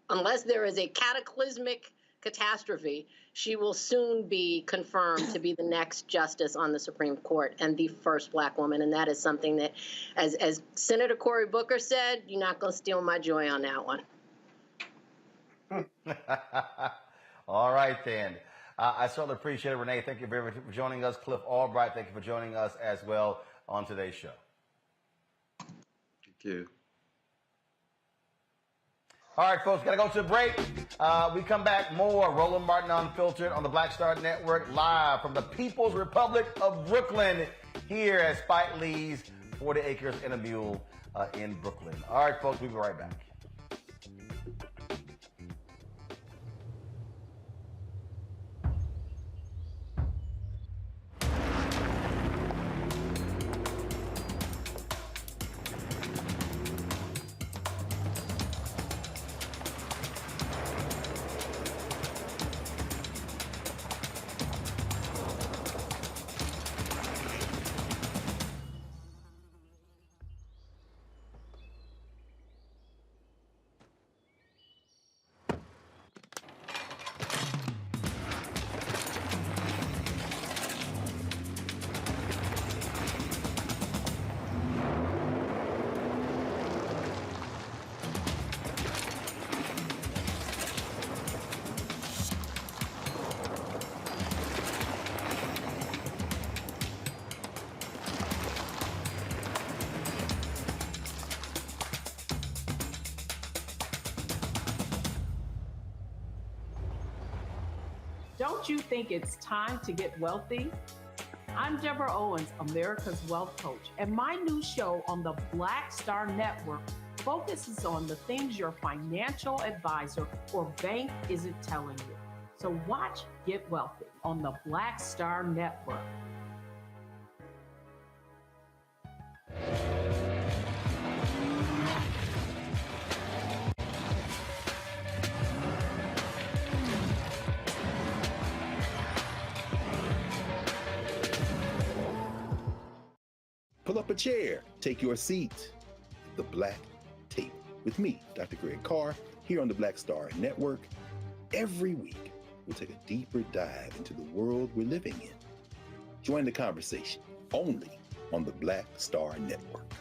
[SPEAKER 17] unless there is a cataclysmic catastrophe, she will soon be confirmed to be the next justice on the Supreme Court and the first Black woman. And that is something that, as Senator Cory Booker said, you're not going to steal my joy on that one.
[SPEAKER 11] All right, then. I certainly appreciate it, Renee. Thank you very much for joining us. Cliff Albright, thank you for joining us as well on today's show.
[SPEAKER 20] Thank you.
[SPEAKER 11] All right, folks, got to go to a break. We come back more Roland Martin Unfiltered on the Black Star Network, live from the People's Republic of Brooklyn, here at Spike Lee's 40 Acres and a Mule in Brooklyn. All right, folks, we'll be right back.
[SPEAKER 8] Don't you think it's time to get wealthy? I'm Deborah Owens, America's Wealth Coach, and my new show on the Black Star Network focuses on the things your financial advisor or bank isn't telling you. So watch Get Wealthy on the Black Star Network.
[SPEAKER 3] Pull up a chair, take your seat. The Black Tape with me, Dr. Greg Carr, here on the Black Star Network. Every week, we'll take a deeper dive into the world we're living in. Join the conversation only on the Black Star Network.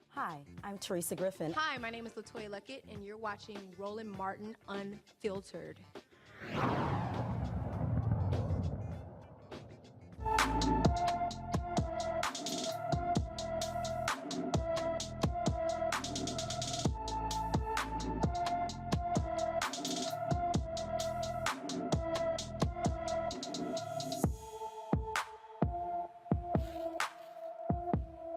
[SPEAKER 22] Hi, I'm Teresa Griffin.
[SPEAKER 23] Hi, my name is LaToya Luckett, and you're watching Roland Martin Unfiltered.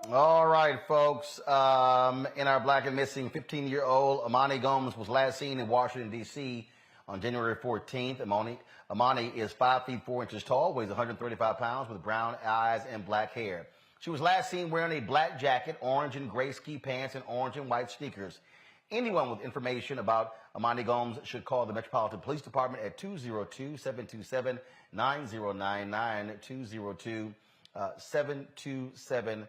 [SPEAKER 11] All right, folks. In our Black and Missing, 15-year-old Amani Gomes was last seen in Washington, D.C. on January 14th. Amani is 5 feet 4 inches tall, weighs 135 pounds, with brown eyes and black hair. She was last seen wearing a black jacket, orange and gray ski pants, and orange and white sneakers. Anyone with information about Amani Gomes should call the Metropolitan Police Department at 202-727-9099, 202-727-9099.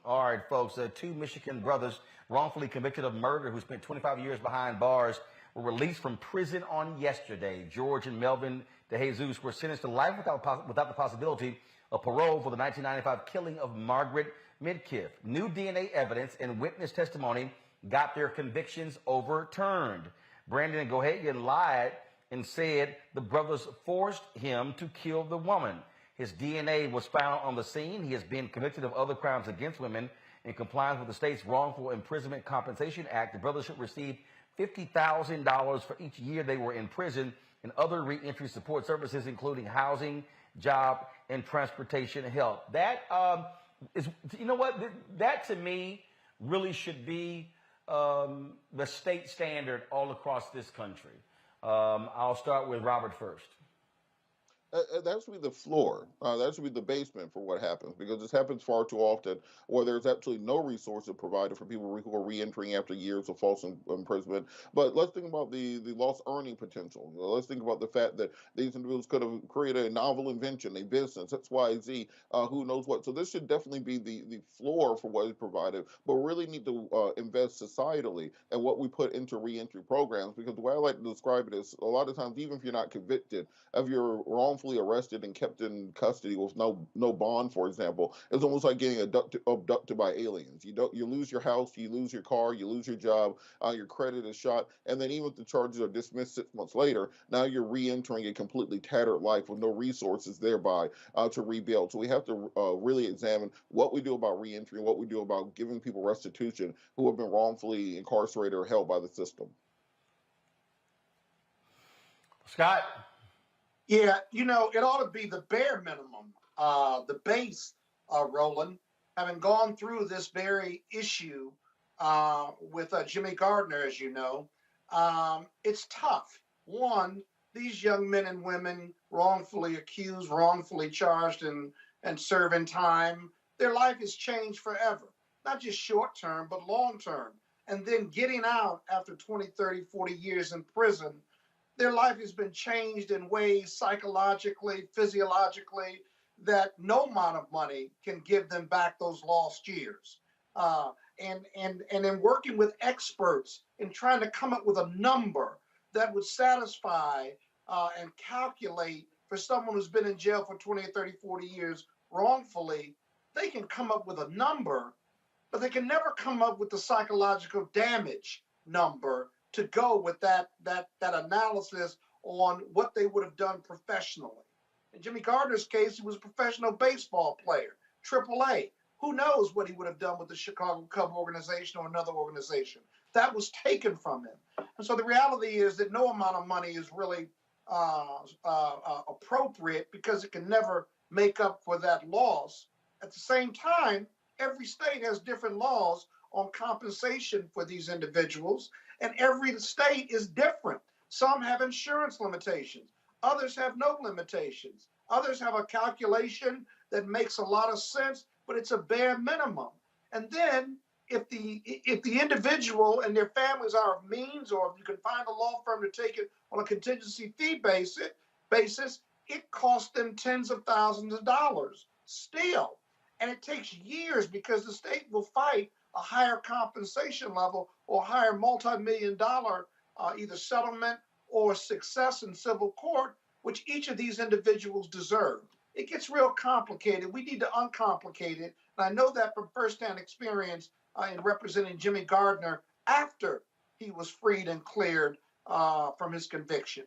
[SPEAKER 11] All right, folks, two Michigan brothers wrongfully convicted of murder who spent 25 years behind bars were released from prison on yesterday. George and Melvin DeJesus were sentenced to life without the possibility of parole for the 1995 killing of Margaret Midkiff. New DNA evidence and witness testimony got their convictions overturned. Brandon Gohagan lied and said the brothers forced him to kill the woman. His DNA was found on the scene. He has been convicted of other crimes against women. In compliance with the state's Wrongful Imprisonment Compensation Act, the brothers should receive $50,000 for each year they were in prison and other reentry support services, including housing, job, and transportation help. That is, you know what? That to me really should be the state standard all across this country. I'll start with Robert first.
[SPEAKER 21] That should be the floor. That should be the basement for what happens, because this happens far too often where there's absolutely no resources provided for people who are re-entering after years of false imprisonment. But let's think about the lost earning potential. Let's think about the fact that these individuals could have created a novel invention, a business, XYZ, who knows what. So this should definitely be the floor for what is provided, but we really need to invest societally in what we put into re-entry programs, because the way I like to describe it is a lot of times, even if you're not convicted, if you're wrongfully arrested and kept in custody with no bond, for example, it's almost like getting abducted by aliens. You lose your house, you lose your car, you lose your job, your credit is shot, and then even if the charges are dismissed 6 months later, now you're re-entering a completely tattered life with no resources thereby to rebuild. So we have to really examine what we do about re-entry and what we do about giving people restitution who have been wrongfully incarcerated or held by the system.
[SPEAKER 11] Scott?
[SPEAKER 19] Yeah, you know, it ought to be the bare minimum, the base, Roland, having gone through this very issue with Jimmy Gardner, as you know. It's tough. One, these young men and women wrongfully accused, wrongfully charged, and serving time, their life is changed forever, not just short term, but long term. And then getting out after 20, 30, 40 years in prison, their life has been changed in ways psychologically, physiologically, that no amount of money can give them back those lost years. And in working with experts and trying to come up with a number that would satisfy and calculate for someone who's been in jail for 20, 30, 40 years wrongfully, they can come up with a number, but they can never come up with the psychological damage number to go with that analysis on what they would have done professionally. In Jimmy Gardner's case, he was a professional baseball player, AAA. Who knows what he would have done with the Chicago Cub organization or another organization? That was taken from him. And so the reality is that no amount of money is really appropriate, because it can never make up for that loss. At the same time, every state has different laws on compensation for these individuals, and every state is different. Some have insurance limitations. Others have no limitations. Others have a calculation that makes a lot of sense, but it's a bare minimum. And then if the individual and their families are of means, or if you can find a law firm to take it on a contingency fee basis, it costs them tens of thousands of dollars still. And it takes years, because the state will fight a higher compensation level or higher multi-million-dollar either settlement or success in civil court, which each of these individuals deserve. It gets real complicated. We need to uncomplicate it. And I know that from firsthand experience in representing Jimmy Gardner after he was freed and cleared from his conviction.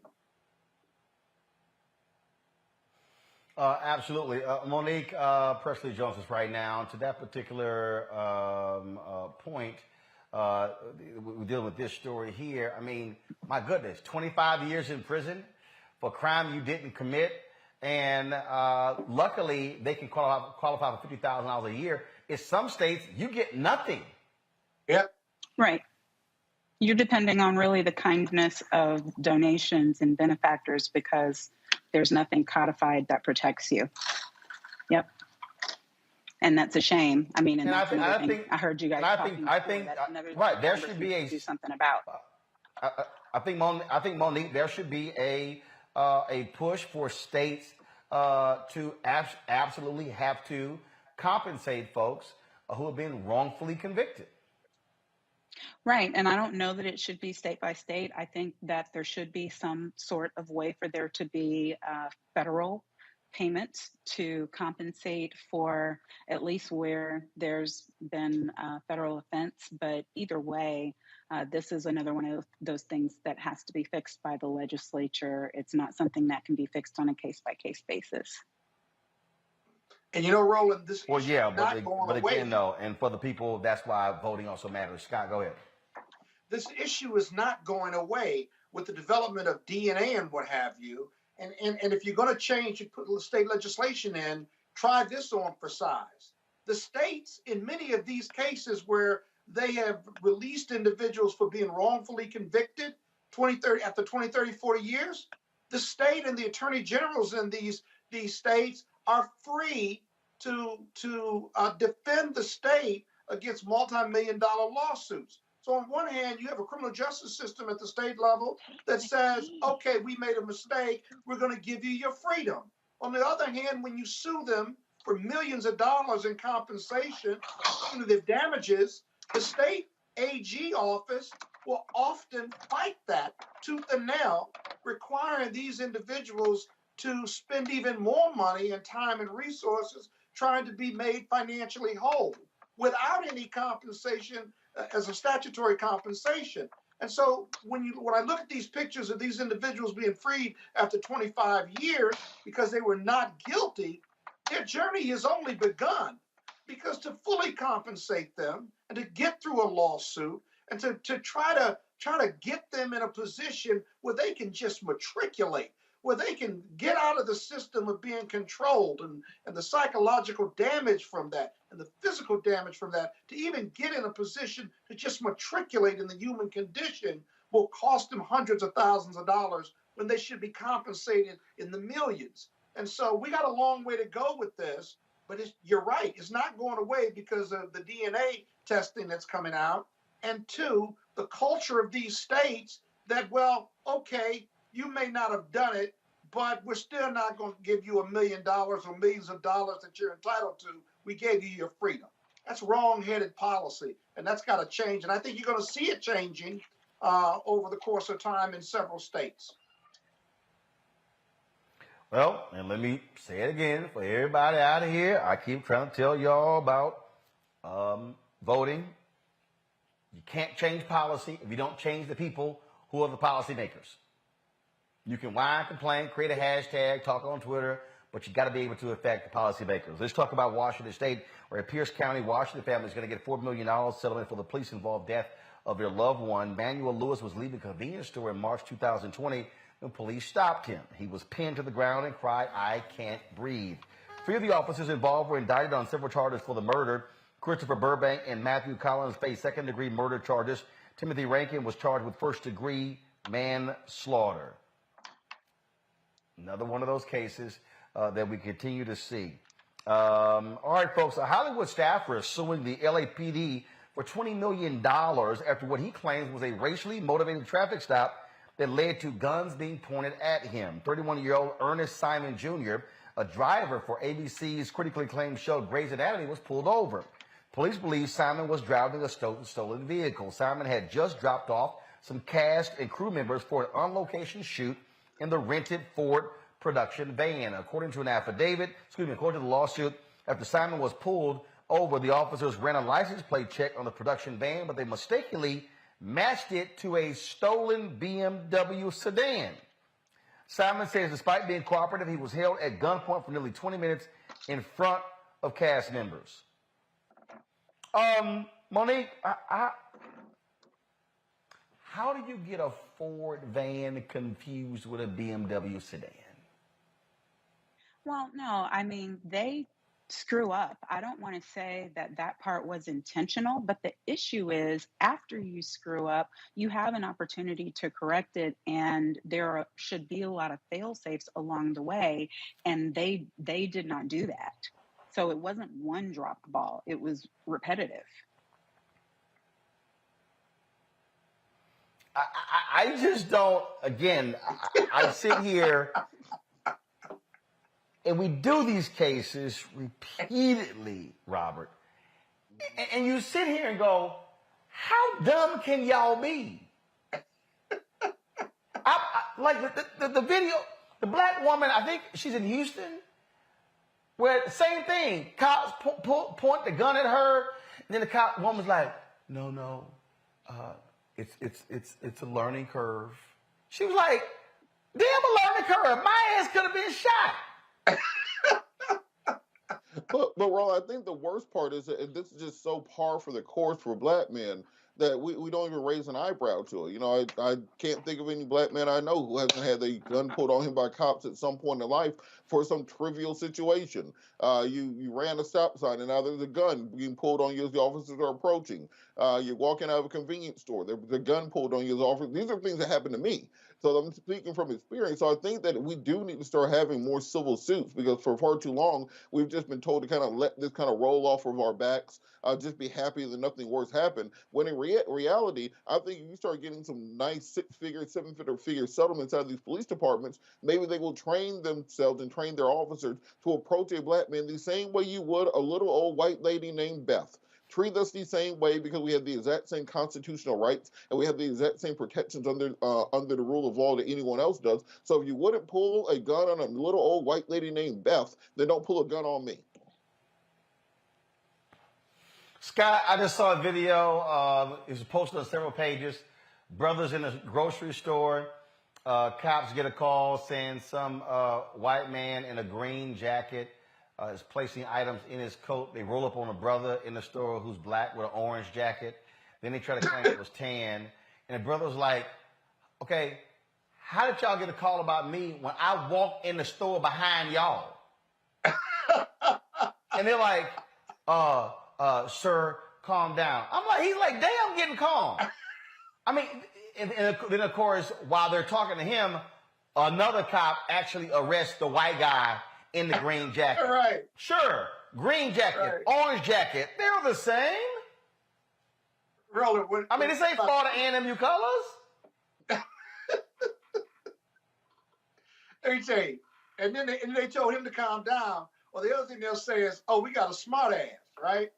[SPEAKER 11] Absolutely. Monique Presley Jones is right now. To that particular point, we're dealing with this story here. I mean, my goodness, 25 years in prison for a crime you didn't commit. And luckily, they can qualify for $50,000 a year. In some states, you get nothing.
[SPEAKER 19] Yep.
[SPEAKER 5] Right. You're depending on really the kindness of donations and benefactors, because there's nothing codified that protects you. Yep. And that's a shame. I mean, and that's another thing I heard you guys talking about. That's another thing
[SPEAKER 11] right. There should be
[SPEAKER 5] do something about.
[SPEAKER 11] I think Monique, there should be a push for states to absolutely have to compensate folks who have been wrongfully convicted.
[SPEAKER 5] Right. And I don't know that it should be state by state. I think that there should be some sort of way for there to be federal payments to compensate for at least where there's been a federal offense. But either way, this is another one of those things that has to be fixed by the legislature. It's not something that can be fixed on a case-by-case basis.
[SPEAKER 19] And you know, Roland, this
[SPEAKER 11] Well,
[SPEAKER 19] issue
[SPEAKER 11] yeah,
[SPEAKER 19] is not going away.
[SPEAKER 11] again, though, and for the people, that's why voting also matters. Scott, go ahead.
[SPEAKER 19] This issue is not going away with the development of DNA and what have you. And if you're going to change, you put state legislation in, try this on for size. The states, in many of these cases where they have released individuals for being wrongfully convicted 20, 30, after 20, 30, 40 years, the state and the attorney generals in these states are free to defend the state against multi-million-dollar lawsuits. So on one hand, you have a criminal justice system at the state level that says, okay, we made a mistake, we're going to give you your freedom. On the other hand, when you sue them for millions of dollars in compensation, punitive damages, the state AG office will often fight that tooth and nail, requiring these individuals to spend even more money and time and resources trying to be made financially whole without any compensation as a statutory compensation. And so when I look at these pictures of these individuals being freed after 25 years because they were not guilty, their journey has only begun. Because to fully compensate them and to get through a lawsuit and to try to get them in a position where they can just matriculate, where they can get out of the system of being controlled and the psychological damage from that and the physical damage from that, to even get in a position to just matriculate in the human condition will cost them hundreds of thousands of dollars when they should be compensated in the millions. And so we got a long way to go with this, but you're right, it's not going away because of the DNA testing that's coming out. And two, the culture of these states that, well, okay, you may not have done it, but we're still not going to give you $1 million or millions of dollars that you're entitled to. We gave you your freedom. That's wrong-headed policy, and that's got to change. And I think you're going to see it changing over the course of time in several states.
[SPEAKER 11] Well, and let me say it again for everybody out of here. I keep trying to tell y'all about voting. You can't change policy if you don't change the people who are the policymakers. You can whine, complain, create a hashtag, talk on Twitter, but you got to be able to affect the policymakers. Let's talk about Washington State, where a Pierce County, Washington family is going to get a $4 million settlement for the police-involved death of their loved one. Manuel Lewis was leaving a convenience store in March 2020 when police stopped him. He was pinned to the ground and cried, "I can't breathe." 3 of the officers involved were indicted on several charges for the murder. Christopher Burbank and Matthew Collins faced second-degree murder charges. Timothy Rankin was charged with first-degree manslaughter. Another one of those cases that we continue to see. All right, folks, a Hollywood staffer is suing the LAPD for $20 million after what he claims was a racially motivated traffic stop that led to guns being pointed at him. 31-year-old Ernest Simon Jr., a driver for ABC's critically acclaimed show Grey's Anatomy, was pulled over. Police believe Simon was driving a stolen vehicle. Simon had just dropped off some cast and crew members for an on-location shoot in the rented Ford production van. According to the lawsuit, after Simon was pulled over, the officers ran a license plate check on the production van, but they mistakenly matched it to a stolen BMW sedan. Simon says despite being cooperative, he was held at gunpoint for nearly 20 minutes in front of cast members. Monique, how do you get a Ford van confused with a BMW sedan?
[SPEAKER 5] Well, no, I mean, they screw up. I don't want to say that part was intentional, but the issue is after you screw up, you have an opportunity to correct it, and there should be a lot of fail-safes along the way, and they did not do that. So it wasn't one dropped ball, it was repetitive.
[SPEAKER 11] I just don't, again, I sit here and we do these cases repeatedly, Robert. And you sit here and go, how dumb can y'all be? Like the video, the black woman, I think she's in Houston, where the same thing, cops point the gun at her, and then the woman's like, no, it's a learning curve. She was like, damn, a learning curve. My ass could have been shot.
[SPEAKER 21] But Ron, I think the worst part is that this is just so par for the course for black men that we don't even raise an eyebrow to it. You know, I can't think of any black man I know who hasn't had a gun pulled on him by cops at some point in life for some trivial situation. You ran a stop sign and now there's a gun being pulled on you as the officers are approaching. You're walking out of a convenience store, there's a gun pulled on you as officers. These are things that happen to me. So I'm speaking from experience. So I think that we do need to start having more civil suits because for far too long, we've just been told to kind of let this kind of roll off of our backs, just be happy that nothing worse happened. When in reality, I think if you start getting some nice six-figure, seven-figure settlements out of these police departments, maybe they will train themselves and train their officers to approach a black man the same way you would a little old white lady named Beth. Treat us the same way because we have the exact same constitutional rights and we have the exact same protections under the rule of law that anyone else does. So if you wouldn't pull a gun on a little old white lady named Beth, then don't pull a gun on me.
[SPEAKER 11] Scott, I just saw a video. It was posted on several pages. Brothers in a grocery store. Cops get a call saying some white man in a green jacket is placing items in his coat. They roll up on a brother in the store who's black with an orange jacket. Then they try to claim it was tan. And the brother was like, okay, how did y'all get a call about me when I walked in the store behind y'all? And they're like, sir, calm down. I'm like, he's like, damn, getting calm. I mean, and then of course, while they're talking to him, another cop actually arrests the white guy in the green jacket.
[SPEAKER 19] Right.
[SPEAKER 11] Sure. Green jacket, orange jacket, they're the same.
[SPEAKER 19] I
[SPEAKER 11] mean, this ain't Florida A&MU colors.
[SPEAKER 19] Let me tell you. And then they told him to calm down. Well, the other thing they'll say is, oh, we got a smart ass, right?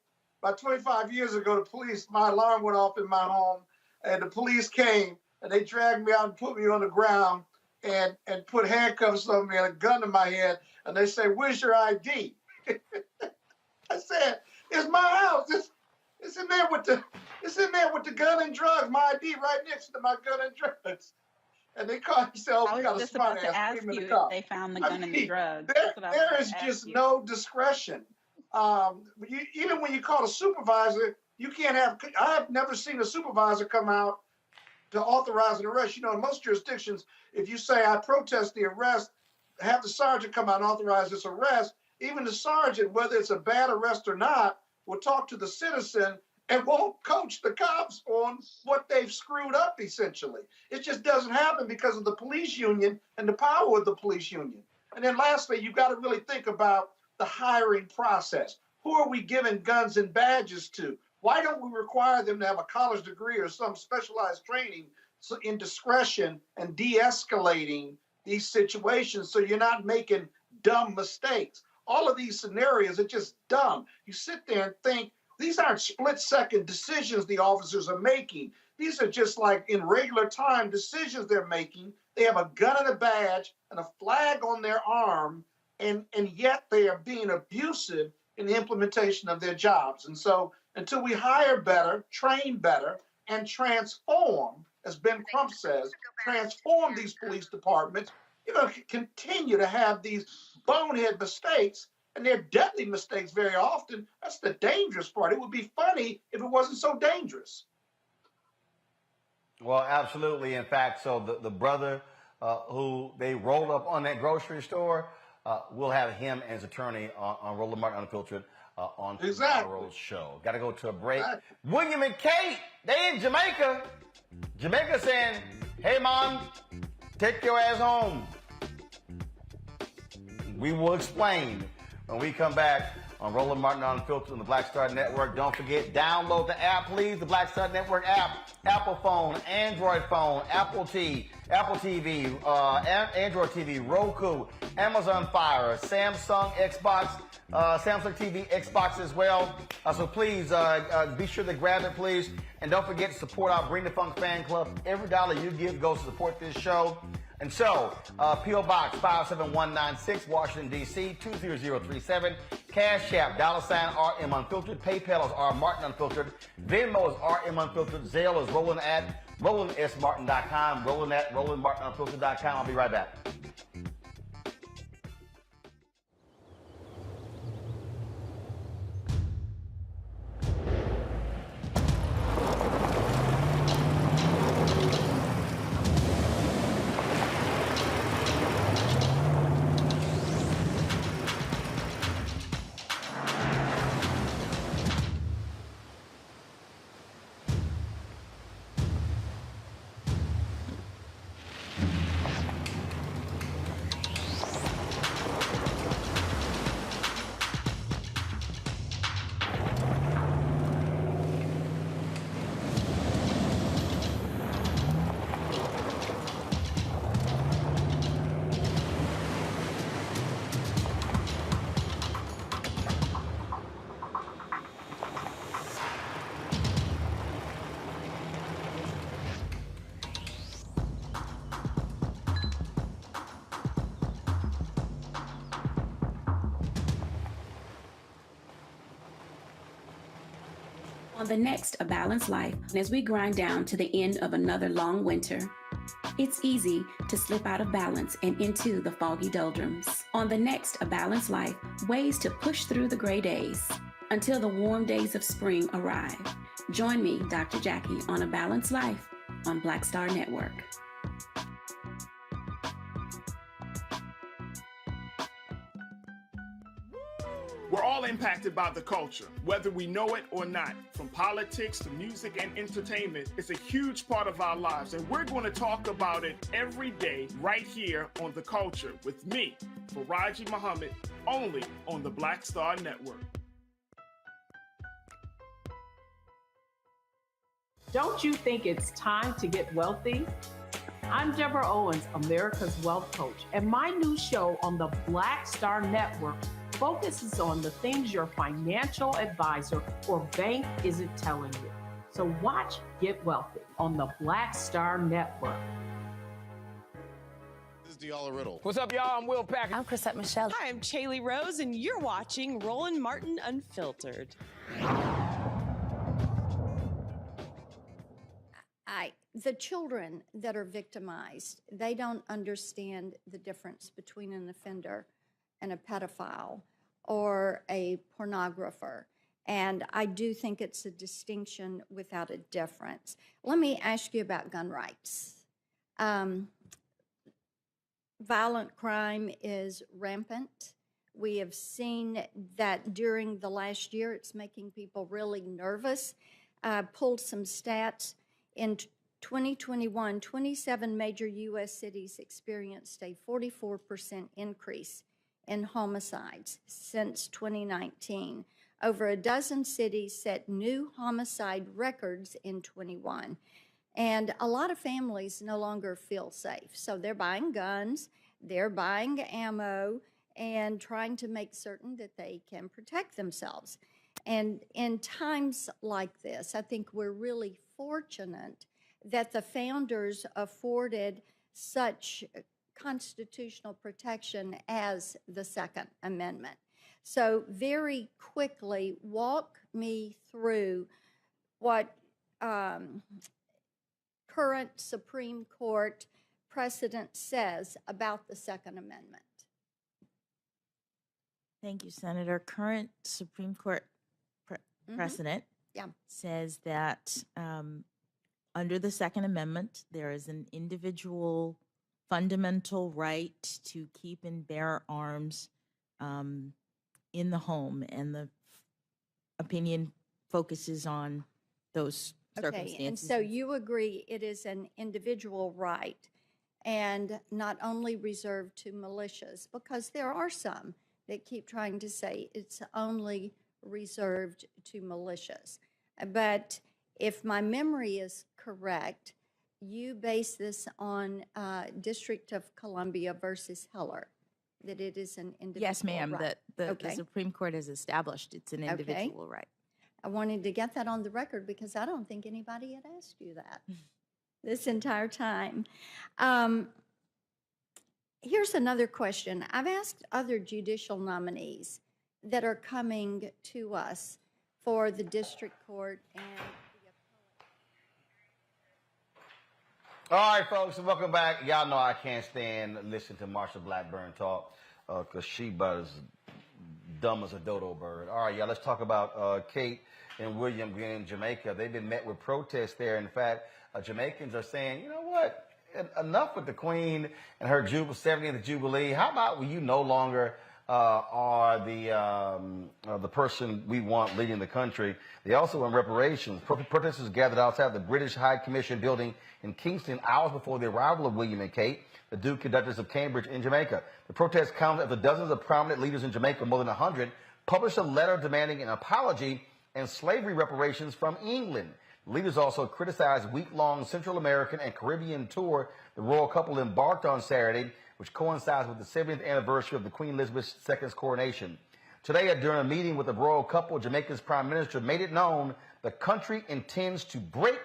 [SPEAKER 19] About 25 years ago, the police, my alarm went off in my home, and the police came, and they dragged me out and put me on the ground and put handcuffs on me and a gun to my head, and they say, where's your ID? I said, it's my house. It's in there with the gun and drugs. My ID right next to my gun and drugs. And they called themselves, we got a smart ass.
[SPEAKER 5] They found the gun and the drugs.
[SPEAKER 19] There is just no discretion. Even when you call a supervisor, you can't have. I've never seen a supervisor come out to authorize an arrest. You know, in most jurisdictions, if you say I protest the arrest, have the sergeant come out and authorize this arrest. Even the sergeant, whether it's a bad arrest or not, will talk to the citizen and won't coach the cops on what they've screwed up, essentially. It just doesn't happen because of the police union and the power of the police union. And then lastly, you've got to really think about the hiring process. Who are we giving guns and badges to? Why don't we require them to have a college degree or some specialized training in discretion and de-escalating these situations so you're not making dumb mistakes? All of these scenarios are just dumb. You sit there and think, these aren't split-second decisions the officers are making. These are just like in regular time decisions they're making. They have a gun and a badge and a flag on their arm, and yet they are being abusive in the implementation of their jobs. And so until we hire better, train better, and transform, as Ben Crump says, transform these police departments, you're going to continue to have these bonehead mistakes. And they're deadly mistakes very often. That's the dangerous part. It would be funny if it wasn't so dangerous.
[SPEAKER 11] Well, absolutely. In fact, so the brother who they rolled up on that grocery store, we'll have him and his attorney on Roland Martin Unfiltered on tomorrow's show. Got to go to a break. Exactly. William and Kate, they in Jamaica. Jamaica saying, hey, Mom, take your ass home. We will explain when we come back on Roland Martin Unfiltered on the Black Star Network. Don't forget, download the app, please, the Black Star Network app. Apple phone, Android phone, Apple TV, Android TV, Roku, Amazon Fire, Samsung Xbox, Samsung TV, Xbox as well. So please be sure to grab it, please. And don't forget to support our Bring the Funk fan club. Every dollar you give goes to support this show. And so, P.O. Box 57196, Washington, D.C., 20037. Cash App, $RM Unfiltered. PayPal is R Martin Unfiltered. Venmo is RM Unfiltered. Zelle is Roland at RolandSMartin.com. Roland at RolandMartinUnfiltered.com. I'll be right back.
[SPEAKER 7] On the next A Balanced Life, as we grind down to the end of another long winter, it's easy to slip out of balance and into the foggy doldrums. On the next A Balanced Life, ways to push through the gray days until the warm days of spring arrive. Join me, Dr. Jackie, on A Balanced Life on Black Star Network.
[SPEAKER 9] We're all impacted by the culture, whether we know it or not. From politics to music and entertainment, it's a huge part of our lives, and we're going to talk about it every day right here on The Culture with me, Faraji Muhammad, only on the Black Star Network.
[SPEAKER 8] Don't you think it's time to get wealthy? I'm Deborah Owens, America's Wealth Coach, and my new show on the Black Star Network focuses on the things your financial advisor or bank isn't telling you. So watch Get Wealthy on the Black Star Network.
[SPEAKER 10] This is Diala Riddle.
[SPEAKER 24] What's up, y'all? I'm Will Packer.
[SPEAKER 25] I'm Chrisette Michelle.
[SPEAKER 26] Hi, I'm Chaley Rose, and you're watching Roland Martin Unfiltered.
[SPEAKER 27] The children that are victimized, they don't understand the difference between an offender and a pedophile or a pornographer. And I do think it's a distinction without a difference. Let me ask you about gun rights. Violent crime is rampant. We have seen that during the last year. It's making people really nervous. Pulled some stats. In 2021, 27 major U.S. cities experienced a 44% increase in homicides since 2019. Over a dozen cities set new homicide records in 21. And a lot of families no longer feel safe. So they're buying guns, they're buying ammo, and trying to make certain that they can protect themselves. And in times like this, I think we're really fortunate that the founders afforded such constitutional protection as the Second Amendment. So very quickly, walk me through what current Supreme Court precedent says about the Second Amendment.
[SPEAKER 28] Thank you, Senator. Current Supreme Court precedent says that under the Second Amendment, there is an individual fundamental right to keep and bear arms in the home, and the opinion focuses on those circumstances.
[SPEAKER 27] Okay, and so you agree it is an individual right and not only reserved to militias, because there are some that keep trying to say it's only reserved to militias. But if my memory is correct, you base this on District of Columbia versus Heller, that it is an individual
[SPEAKER 28] Yes, ma'am,
[SPEAKER 27] right.
[SPEAKER 28] that the Supreme Court has established it's an individual right.
[SPEAKER 27] I wanted to get that on the record because I don't think anybody had asked you that this entire time. Here's another question. I've asked other judicial nominees that are coming to us for the district court and
[SPEAKER 11] All right, folks, welcome back. Y'all know I can't stand listening to Marsha Blackburn talk because she about as dumb as a dodo bird. All right, y'all, let's talk about Kate and William in Jamaica. They've been met with protests there. In fact, Jamaicans are saying, you know what, enough with the Queen and her 70th Jubilee. How about when you no longer are the person we want leading the country? They also want reparations. Protesters gathered outside the British High Commission building in Kingston hours before the arrival of William and Kate, the Duke and Duchess of Cambridge in Jamaica. The protest comes after dozens of prominent leaders in Jamaica, more than 100, published a letter demanding an apology and slavery reparations from England. The leaders also criticized week-long Central American and Caribbean tour the royal couple embarked on Saturday, which coincides with the 70th anniversary of the Queen Elizabeth II's coronation. Today, during a meeting with the royal couple, Jamaica's prime minister made it known the country intends to break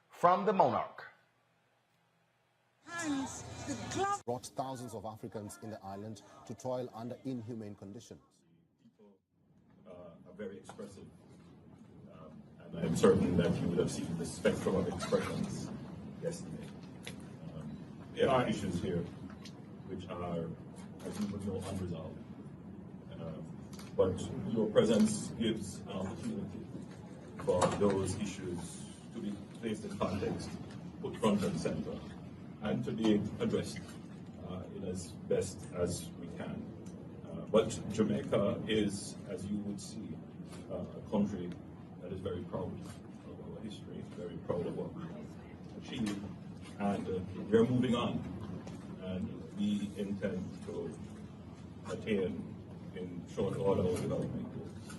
[SPEAKER 11] from the monarch.
[SPEAKER 29] Brought thousands of Africans in the island to toil under inhumane conditions.
[SPEAKER 30] People are very expressive,
[SPEAKER 1] And I'm certain that you would have seen the spectrum of expressions yesterday. There are issues here which are, as you would know, unresolved. But your presence gives an opportunity for those issues to be placed in context, put front and center, and to be addressed in as best as we can. But Jamaica is, as you would see, a country that is very proud of our history, very proud of what we have achieved, and we're moving on. And we intend to attain in short order our development goals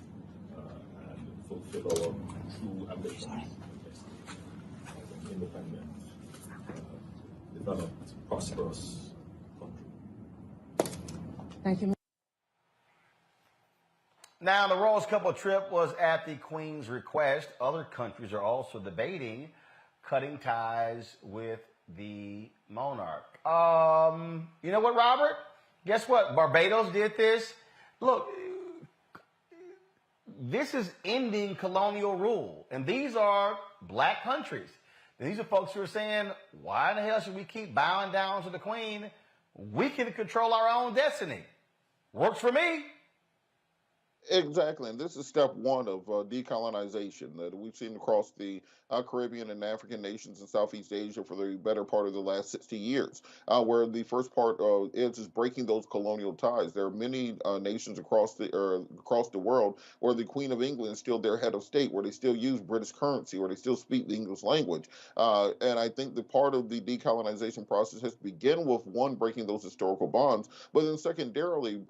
[SPEAKER 1] and fulfill our true ambitions as an independent, developed, prosperous country.
[SPEAKER 11] Thank you. Now, the Royals couple trip was at the Queen's request. Other countries are also debating cutting ties with the monarch. You know what, Robert? Guess what? Barbados did this. Look, this is ending colonial rule. And these are black countries. These are folks who are saying, why the hell should we keep bowing down to the Queen? We can control our own destiny. Works for me.
[SPEAKER 21] Exactly, and this is step one of decolonization that we've seen across the Caribbean and African nations in Southeast Asia for the better part of the last 60 years, where the first part is breaking those colonial ties. There are many nations across the world where the Queen of England is still their head of state, where they still use British currency, where they still speak the English language. And I think the part of the decolonization process has to begin with, one, breaking those historical bonds, but then secondarily,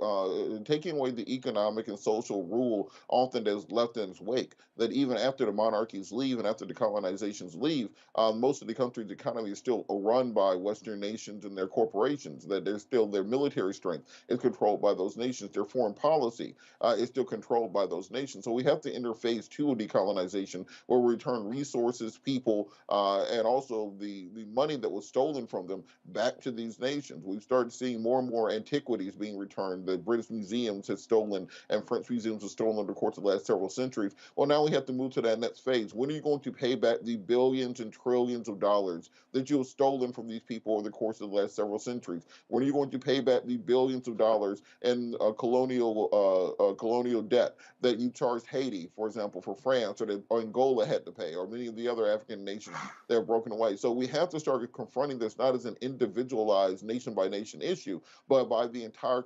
[SPEAKER 21] taking away the economic and social rule often that is left in its wake, that even after the monarchies leave and after the colonizations leave, most of the country's economy is still run by Western nations and their corporations, that there's still their military strength is controlled by those nations, their foreign policy is still controlled by those nations. So we have to enter phase two of decolonization, where we return resources, people, and also the money that was stolen from them back to these nations. We've started seeing more and more antiquities being returned. The British museums have stolen, and French museums have stolen over the course of the last several centuries. Well, now we have to move to that next phase. When are you going to pay back the billions and trillions of dollars that you have stolen from these people over the course of the last several centuries? When are you going to pay back the billions of dollars in colonial debt that you charged Haiti, for example, for France, or that Angola had to pay, or many of the other African nations that have broken away? So we have to start confronting this not as an individualized nation-by-nation issue, but by the entire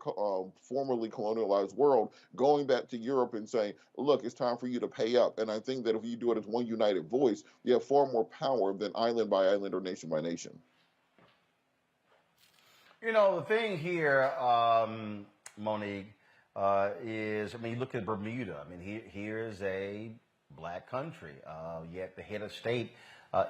[SPEAKER 21] formerly colonialized world going back to Europe and saying, look, it's time for you to pay up. And I think that if you do it as one united voice, you have far more power than island by island or nation by nation.
[SPEAKER 11] You know, the thing here, Monique, is, I mean, you look at Bermuda. I mean, here is a black country, yet the head of state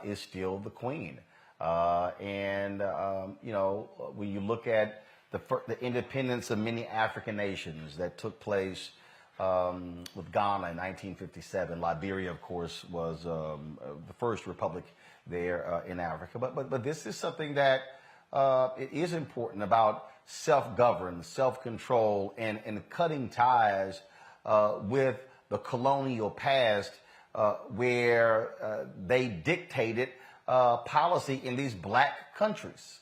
[SPEAKER 11] is still the Queen. You know, when you look at the independence of many African nations that took place with Ghana in 1957. Liberia, of course, was the first republic there in Africa. But this is something that it is important about self-govern, self-control, and cutting ties with the colonial past where they dictated policy in these black countries.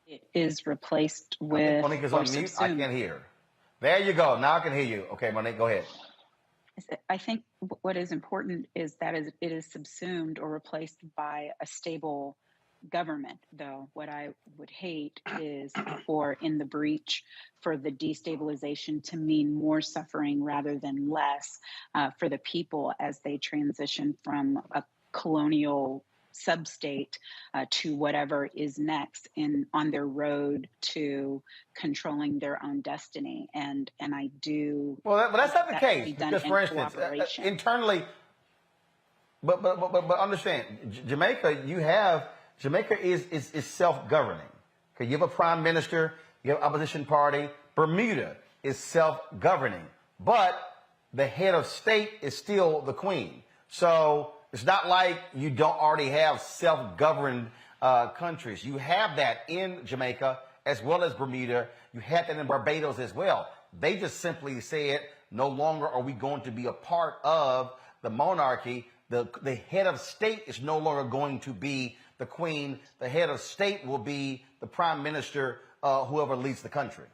[SPEAKER 5] It is replaced with.
[SPEAKER 11] Monique is on mute. I can't hear. There you go. Now I can hear you. Okay, Monique, go ahead.
[SPEAKER 5] I think what is important is that it is subsumed or replaced by a stable government, though. What I would hate is for in the breach for the destabilization to mean more suffering rather than less for the people as they transition from a colonial sub-state to whatever is next on their road to controlling their own destiny. And I do.
[SPEAKER 11] Well, that's not the case. Because, for instance, internally, but understand, Jamaica is self-governing. Okay, you have a prime minister, you have opposition party. Bermuda is self-governing, but the head of state is still the Queen. So it's not like you don't already have self-governed countries. You have that in Jamaica as well as Bermuda. You have that in Barbados as well. They just simply said, no longer are we going to be a part of the monarchy. The head of state is no longer going to be the queen. The head of state will be the prime minister, whoever leads the country.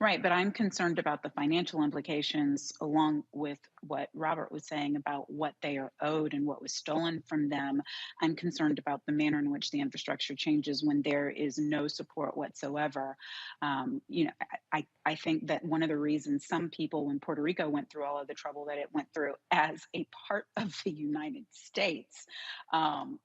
[SPEAKER 5] Right, but I'm concerned about the financial implications along with what Robert was saying about what they are owed and what was stolen from them. I'm concerned about the manner in which the infrastructure changes when there is no support whatsoever. I think that one of the reasons some people when Puerto Rico went through all of the trouble that it went through as a part of the United States,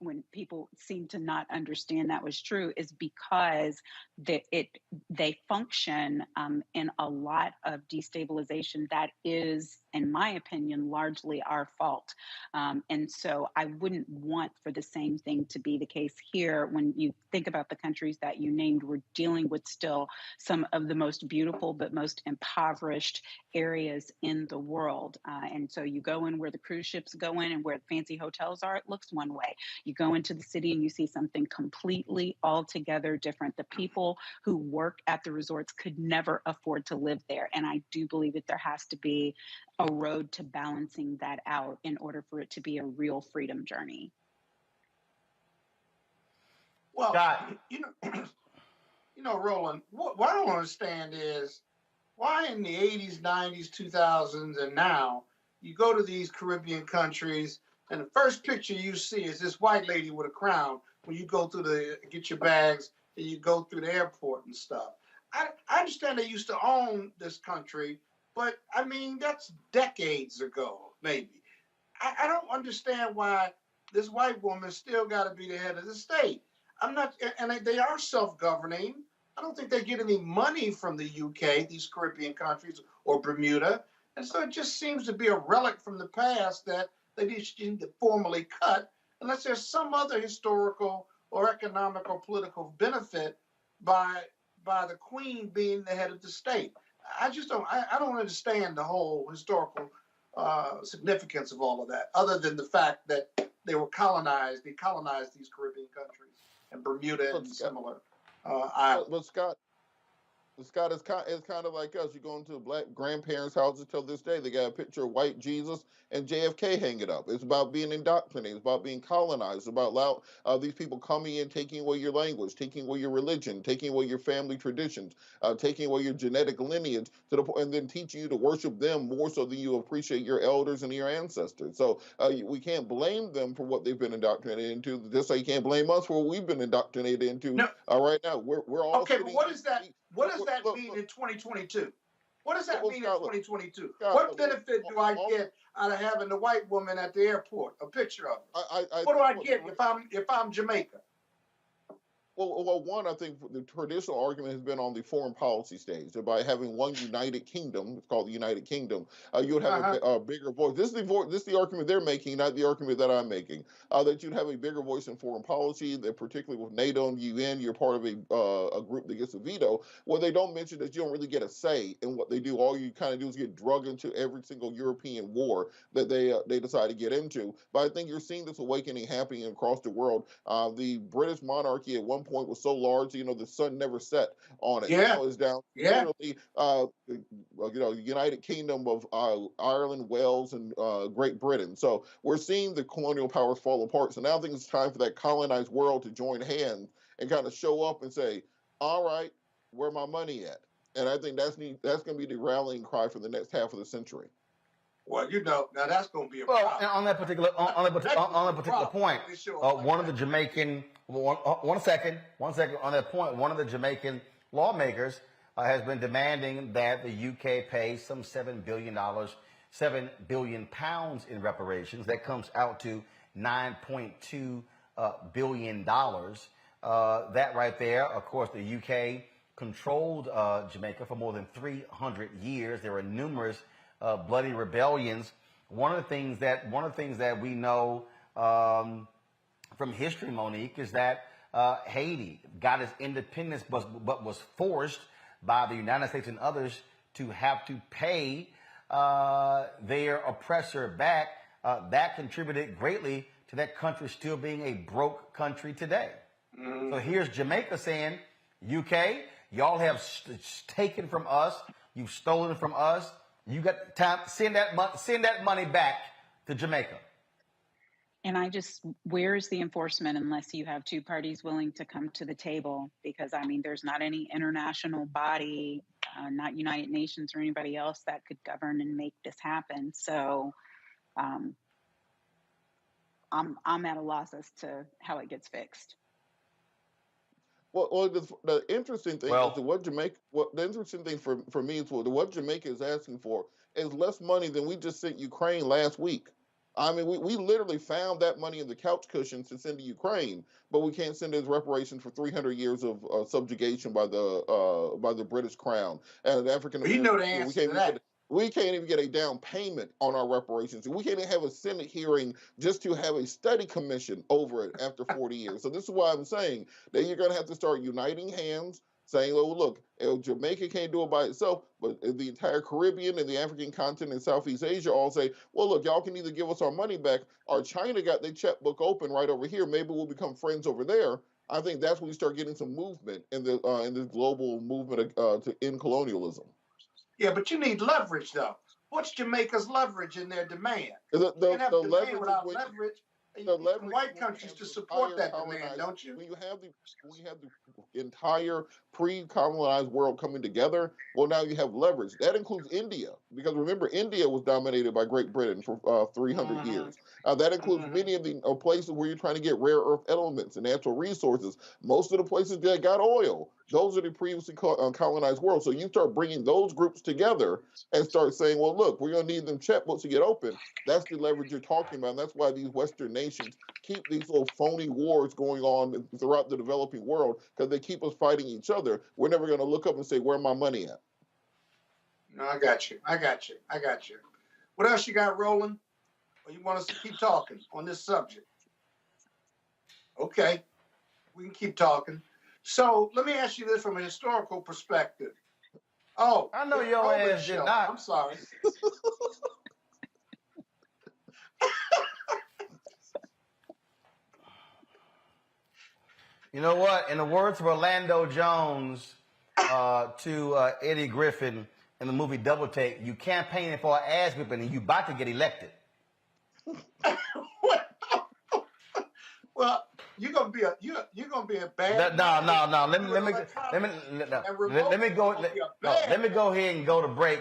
[SPEAKER 5] when people seem to not understand that was true, is because they function in a lot of destabilization that is, in my opinion, largely our fault. And so I wouldn't want for the same thing to be the case here. When you think about the countries that you named, we're dealing with still some of the most beautiful but most impoverished areas in the world. And so you go in where the cruise ships go in and where the fancy hotels are, it looks one way. You go into the city and you see something completely altogether different. The people who work at the resorts could never afford to live there. And I do believe that there has to be a road to balancing that out in order for it to be a real freedom journey.
[SPEAKER 19] Well, Roland, what I don't understand is why in the 80s, 90s, 2000s, and now you go to these Caribbean countries and the first picture you see is this white lady with a crown when you go through get your bags and you go through the airport and stuff. I understand they used to own this country, but I mean, that's decades ago, maybe. I don't understand why this white woman still got to be the head of the state. I'm not, and they are self-governing. I don't think they get any money from the UK, these Caribbean countries, or Bermuda. And so it just seems to be a relic from the past that they just need to formally cut, unless there's some other historical or economic or political benefit by the Queen being the head of the state. I don't understand the whole historical significance of all of that, other than the fact that they colonized these Caribbean countries and Bermuda and similar islands.
[SPEAKER 21] But Scott, it's kind of like us. You go into black grandparents' houses till this day, they got a picture of white Jesus and JFK hanging up. It's about being indoctrinated. It's about being colonized. It's about these people coming in, taking away your language, taking away your religion, taking away your family traditions, taking away your genetic lineage, and then teaching you to worship them more so than you appreciate your elders and your ancestors. So we can't blame them for what they've been indoctrinated into, just like you can't blame us for what we've been indoctrinated into right now. We're all
[SPEAKER 19] okay, but what does that mean in 2022? What does that mean in 2022? What benefit do I get out of having the white woman at the airport? A picture of her. What do I get if I'm Jamaica?
[SPEAKER 21] Well, one, I think the traditional argument has been on the foreign policy stage. By having one united kingdom, it's called the United Kingdom, you would have a bigger voice. This is the argument they're making, not the argument that I'm making. That you'd have a bigger voice in foreign policy, that particularly with NATO and UN, you're part of a group that gets a veto. Well, they don't mention that you don't really get a say in what they do. All you kind of do is get drugged into every single European war that they decide to get into. But I think you're seeing this awakening happening across the world. The British monarchy at one point was so large, the sun never set on it.
[SPEAKER 19] Yeah.
[SPEAKER 21] Now it's down literally, the United Kingdom of Ireland, Wales, and Great Britain. So we're seeing the colonial powers fall apart. So now I think it's time for that colonized world to join hands and kind of show up and say, all right, where my money at? And I think that's going to be the rallying cry for the next half of the century.
[SPEAKER 19] Well, now that's going to be a problem.
[SPEAKER 11] And on that particular point, one of the Jamaican one second on that point, one of the Jamaican lawmakers has been demanding that the UK pay some $7 billion pounds in reparations. That comes out to $9.2 billion. That right there, of course, the UK controlled Jamaica for more than 300 years. There were numerous bloody rebellions. One of the things that we know from history, Monique, is that Haiti got its independence, but was forced by the United States and others to have to pay their oppressor back. That contributed greatly to that country still being a broke country today. So here's Jamaica saying, UK, y'all have taken from us You've stolen from us. You got time. Send that money back to Jamaica.
[SPEAKER 5] And where's the enforcement unless you have two parties willing to come to the table? Because, I mean, there's not any international body, not United Nations or anybody else that could govern and make this happen. So I'm at a loss as to how it gets fixed.
[SPEAKER 21] Well, the interesting thing is that the interesting thing for me is what Jamaica is asking for is less money than we just sent Ukraine last week. I mean, we literally found that money in the couch cushions to send to Ukraine, but we can't send it as reparations for 300 years of subjugation by the British Crown and African Americans.
[SPEAKER 19] You know the answer to that.
[SPEAKER 21] We can't even get a down payment on our reparations. We can't even have a Senate hearing just to have a study commission over it after 40 years. So this is why I'm saying that you're going to have to start uniting hands, saying, oh, look, Jamaica can't do it by itself, but the entire Caribbean and the African continent and Southeast Asia all say, well, look, y'all can either give us our money back or China got their checkbook open right over here. Maybe we'll become friends over there. I think that's when you start getting some movement in this global movement to end colonialism.
[SPEAKER 19] Yeah, but you need leverage, though. What's Jamaica's leverage in their demand?
[SPEAKER 21] The
[SPEAKER 19] you can't have demand
[SPEAKER 21] leverage
[SPEAKER 19] without leverage. You need white countries to support that demand, don't you?
[SPEAKER 21] When you have the entire pre-colonized world coming together, well, now you have leverage. That includes India, because remember, India was dominated by Great Britain for 300 years. That includes many of the places where you're trying to get rare earth elements and natural resources. Most of the places that got oil, those are the previously colonized world. So you start bringing those groups together and start saying, well, look, we're going to need them checkbooks to get open. That's the leverage you're talking about. And that's why these Western nations keep these little phony wars going on throughout the developing world, because they keep us fighting each other. We're never going to look up and say, where my money at?
[SPEAKER 19] No, I got you. What else you got rolling? Or you want us to keep talking on this subject? Okay, we can keep talking. So let me ask you this from a historical perspective. Oh,
[SPEAKER 11] I know your ass did not.
[SPEAKER 19] I'm sorry.
[SPEAKER 11] You know what? In the words of Orlando Jones to Eddie Griffin in the movie Double Take, you campaigning for an ass whipping and you about to get elected.
[SPEAKER 19] Well, you're gonna be a bad.
[SPEAKER 11] No. Let me go ahead and go to break.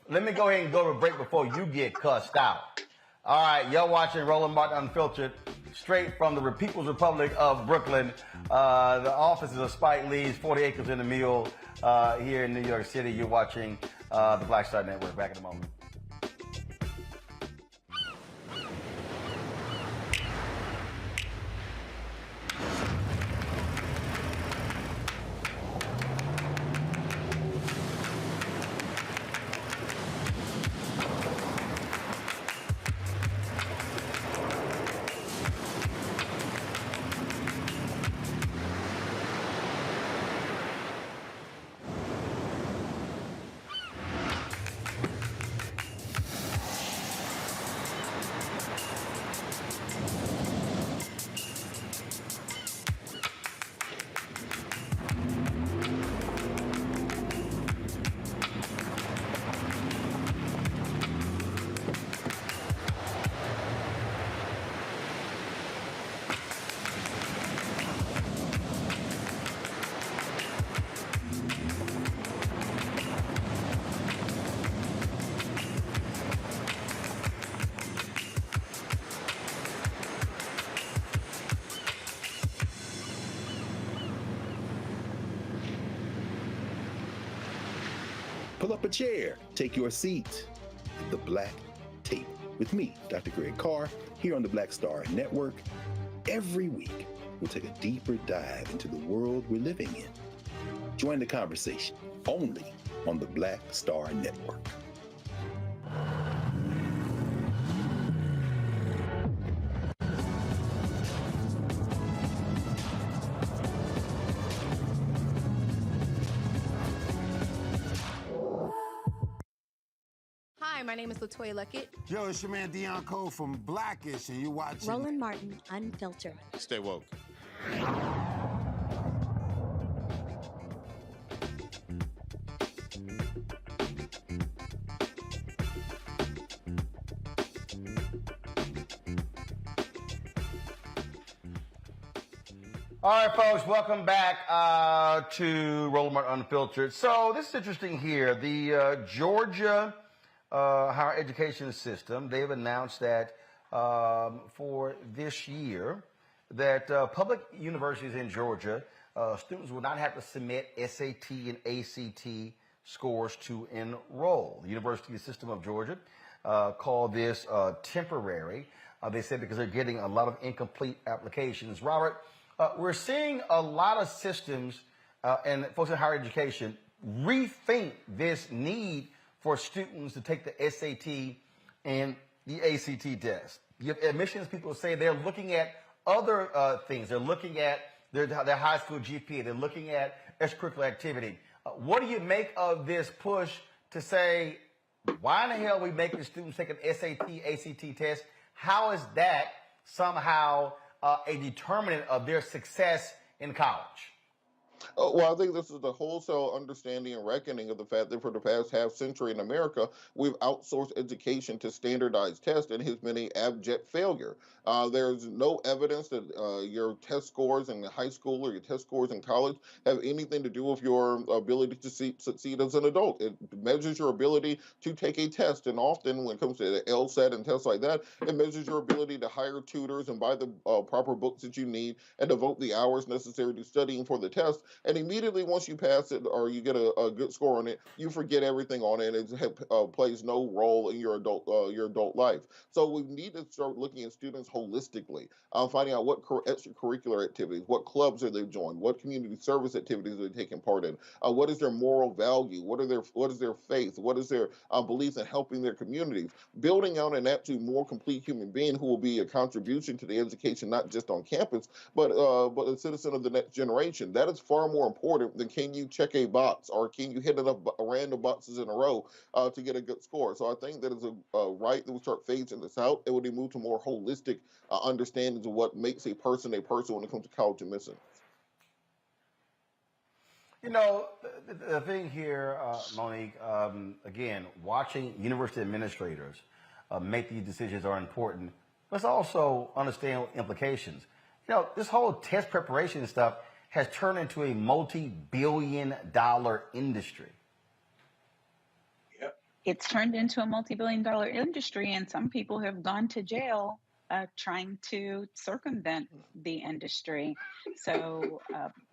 [SPEAKER 11] Let me go ahead and go to break before you get cussed out. All right, y'all watching Roland Martin Unfiltered, straight from the People's Republic of Brooklyn. The offices of Spike Lee's 40 Acres in the Mule here in New York City. You're watching the Black Star Network. Back in a moment.
[SPEAKER 3] Pull up a chair, take your seat. The Black Tape with me, Dr. Greg Carr, here on the Black Star Network. Every week, we'll take a deeper dive into the world we're living in. Join the conversation only on the Black Star Network.
[SPEAKER 23] Hi, my name is LaToya Luckett.
[SPEAKER 2] Yo, it's your man Dion Cole from Blackish, and you're watching
[SPEAKER 23] Roland Martin Unfiltered.
[SPEAKER 2] Stay woke.
[SPEAKER 11] All right, folks, welcome back to Roland Martin Unfiltered. So this is interesting here. The Georgia higher education system, they've announced that for this year that public universities in Georgia, students will not have to submit SAT and ACT scores to enroll. The University System of Georgia called this temporary. They said because they're getting a lot of incomplete applications. Robert, we're seeing a lot of systems and folks in higher education rethink this need for students to take the SAT and the ACT test. You have admissions people say they're looking at other things. They're looking at their high school GPA. They're looking at extracurricular activity. What do you make of this push to say, why in the hell are we making students take an SAT, ACT test? How is that somehow a determinant of their success in college?
[SPEAKER 21] Well, I think this is the wholesale understanding and reckoning of the fact that for the past half century in America, we've outsourced education to standardized tests and has been an abject failure. There's no evidence that your test scores in high school or your test scores in college have anything to do with your ability to succeed as an adult. It measures your ability to take a test, and often when it comes to the LSAT and tests like that, it measures your ability to hire tutors and buy the proper books that you need and devote the hours necessary to studying for the test. And immediately once you pass it or you get a good score on it, you forget everything on it. It plays no role in your adult life. So we need to start looking at students holistically, finding out what extracurricular activities, what clubs are they joined, what community service activities are they taking part in, what is their moral value, what is their faith, what is their beliefs in helping their communities, building out an absolute more complete human being who will be a contribution to the education not just on campus, but a citizen of the next generation. That is far more important than can you check a box or can you hit enough random boxes in a row to get a good score. So I think that is a right that we start phasing this out. It would move to more holistic understandings of what makes a person when it comes to college admissions.
[SPEAKER 11] You know, the thing here, Monique, again, watching university administrators make these decisions are important. Let's also understand implications. You know, this whole test preparation stuff has turned into a multi-billion-dollar industry.
[SPEAKER 5] Yep. It's turned into a multi-billion-dollar industry, and some people have gone to jail trying to circumvent the industry. So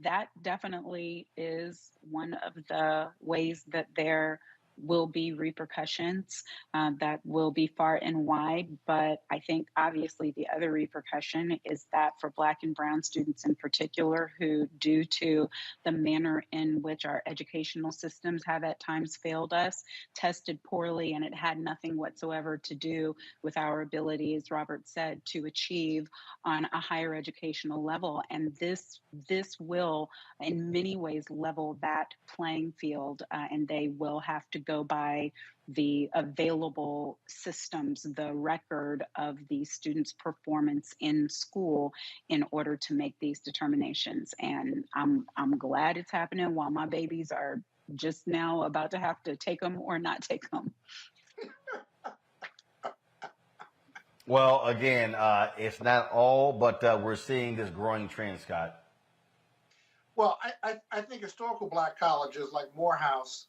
[SPEAKER 5] that definitely is one of the ways that there will be repercussions that will be far and wide. But I think obviously the other repercussion is that for Black and Brown students in particular, who due to the manner in which our educational systems have at times failed us, tested poorly, and it had nothing whatsoever to do with our ability, as Robert said, to achieve on a higher educational level. And this will in many ways level that playing field, and they will have to go by the available systems, the record of the students' performance in school in order to make these determinations. And I'm glad it's happening while my babies are just now about to have to take them or not take them.
[SPEAKER 11] Well, again, it's not all, but we're seeing this growing trend, Scott.
[SPEAKER 19] Well, I think historical Black colleges like Morehouse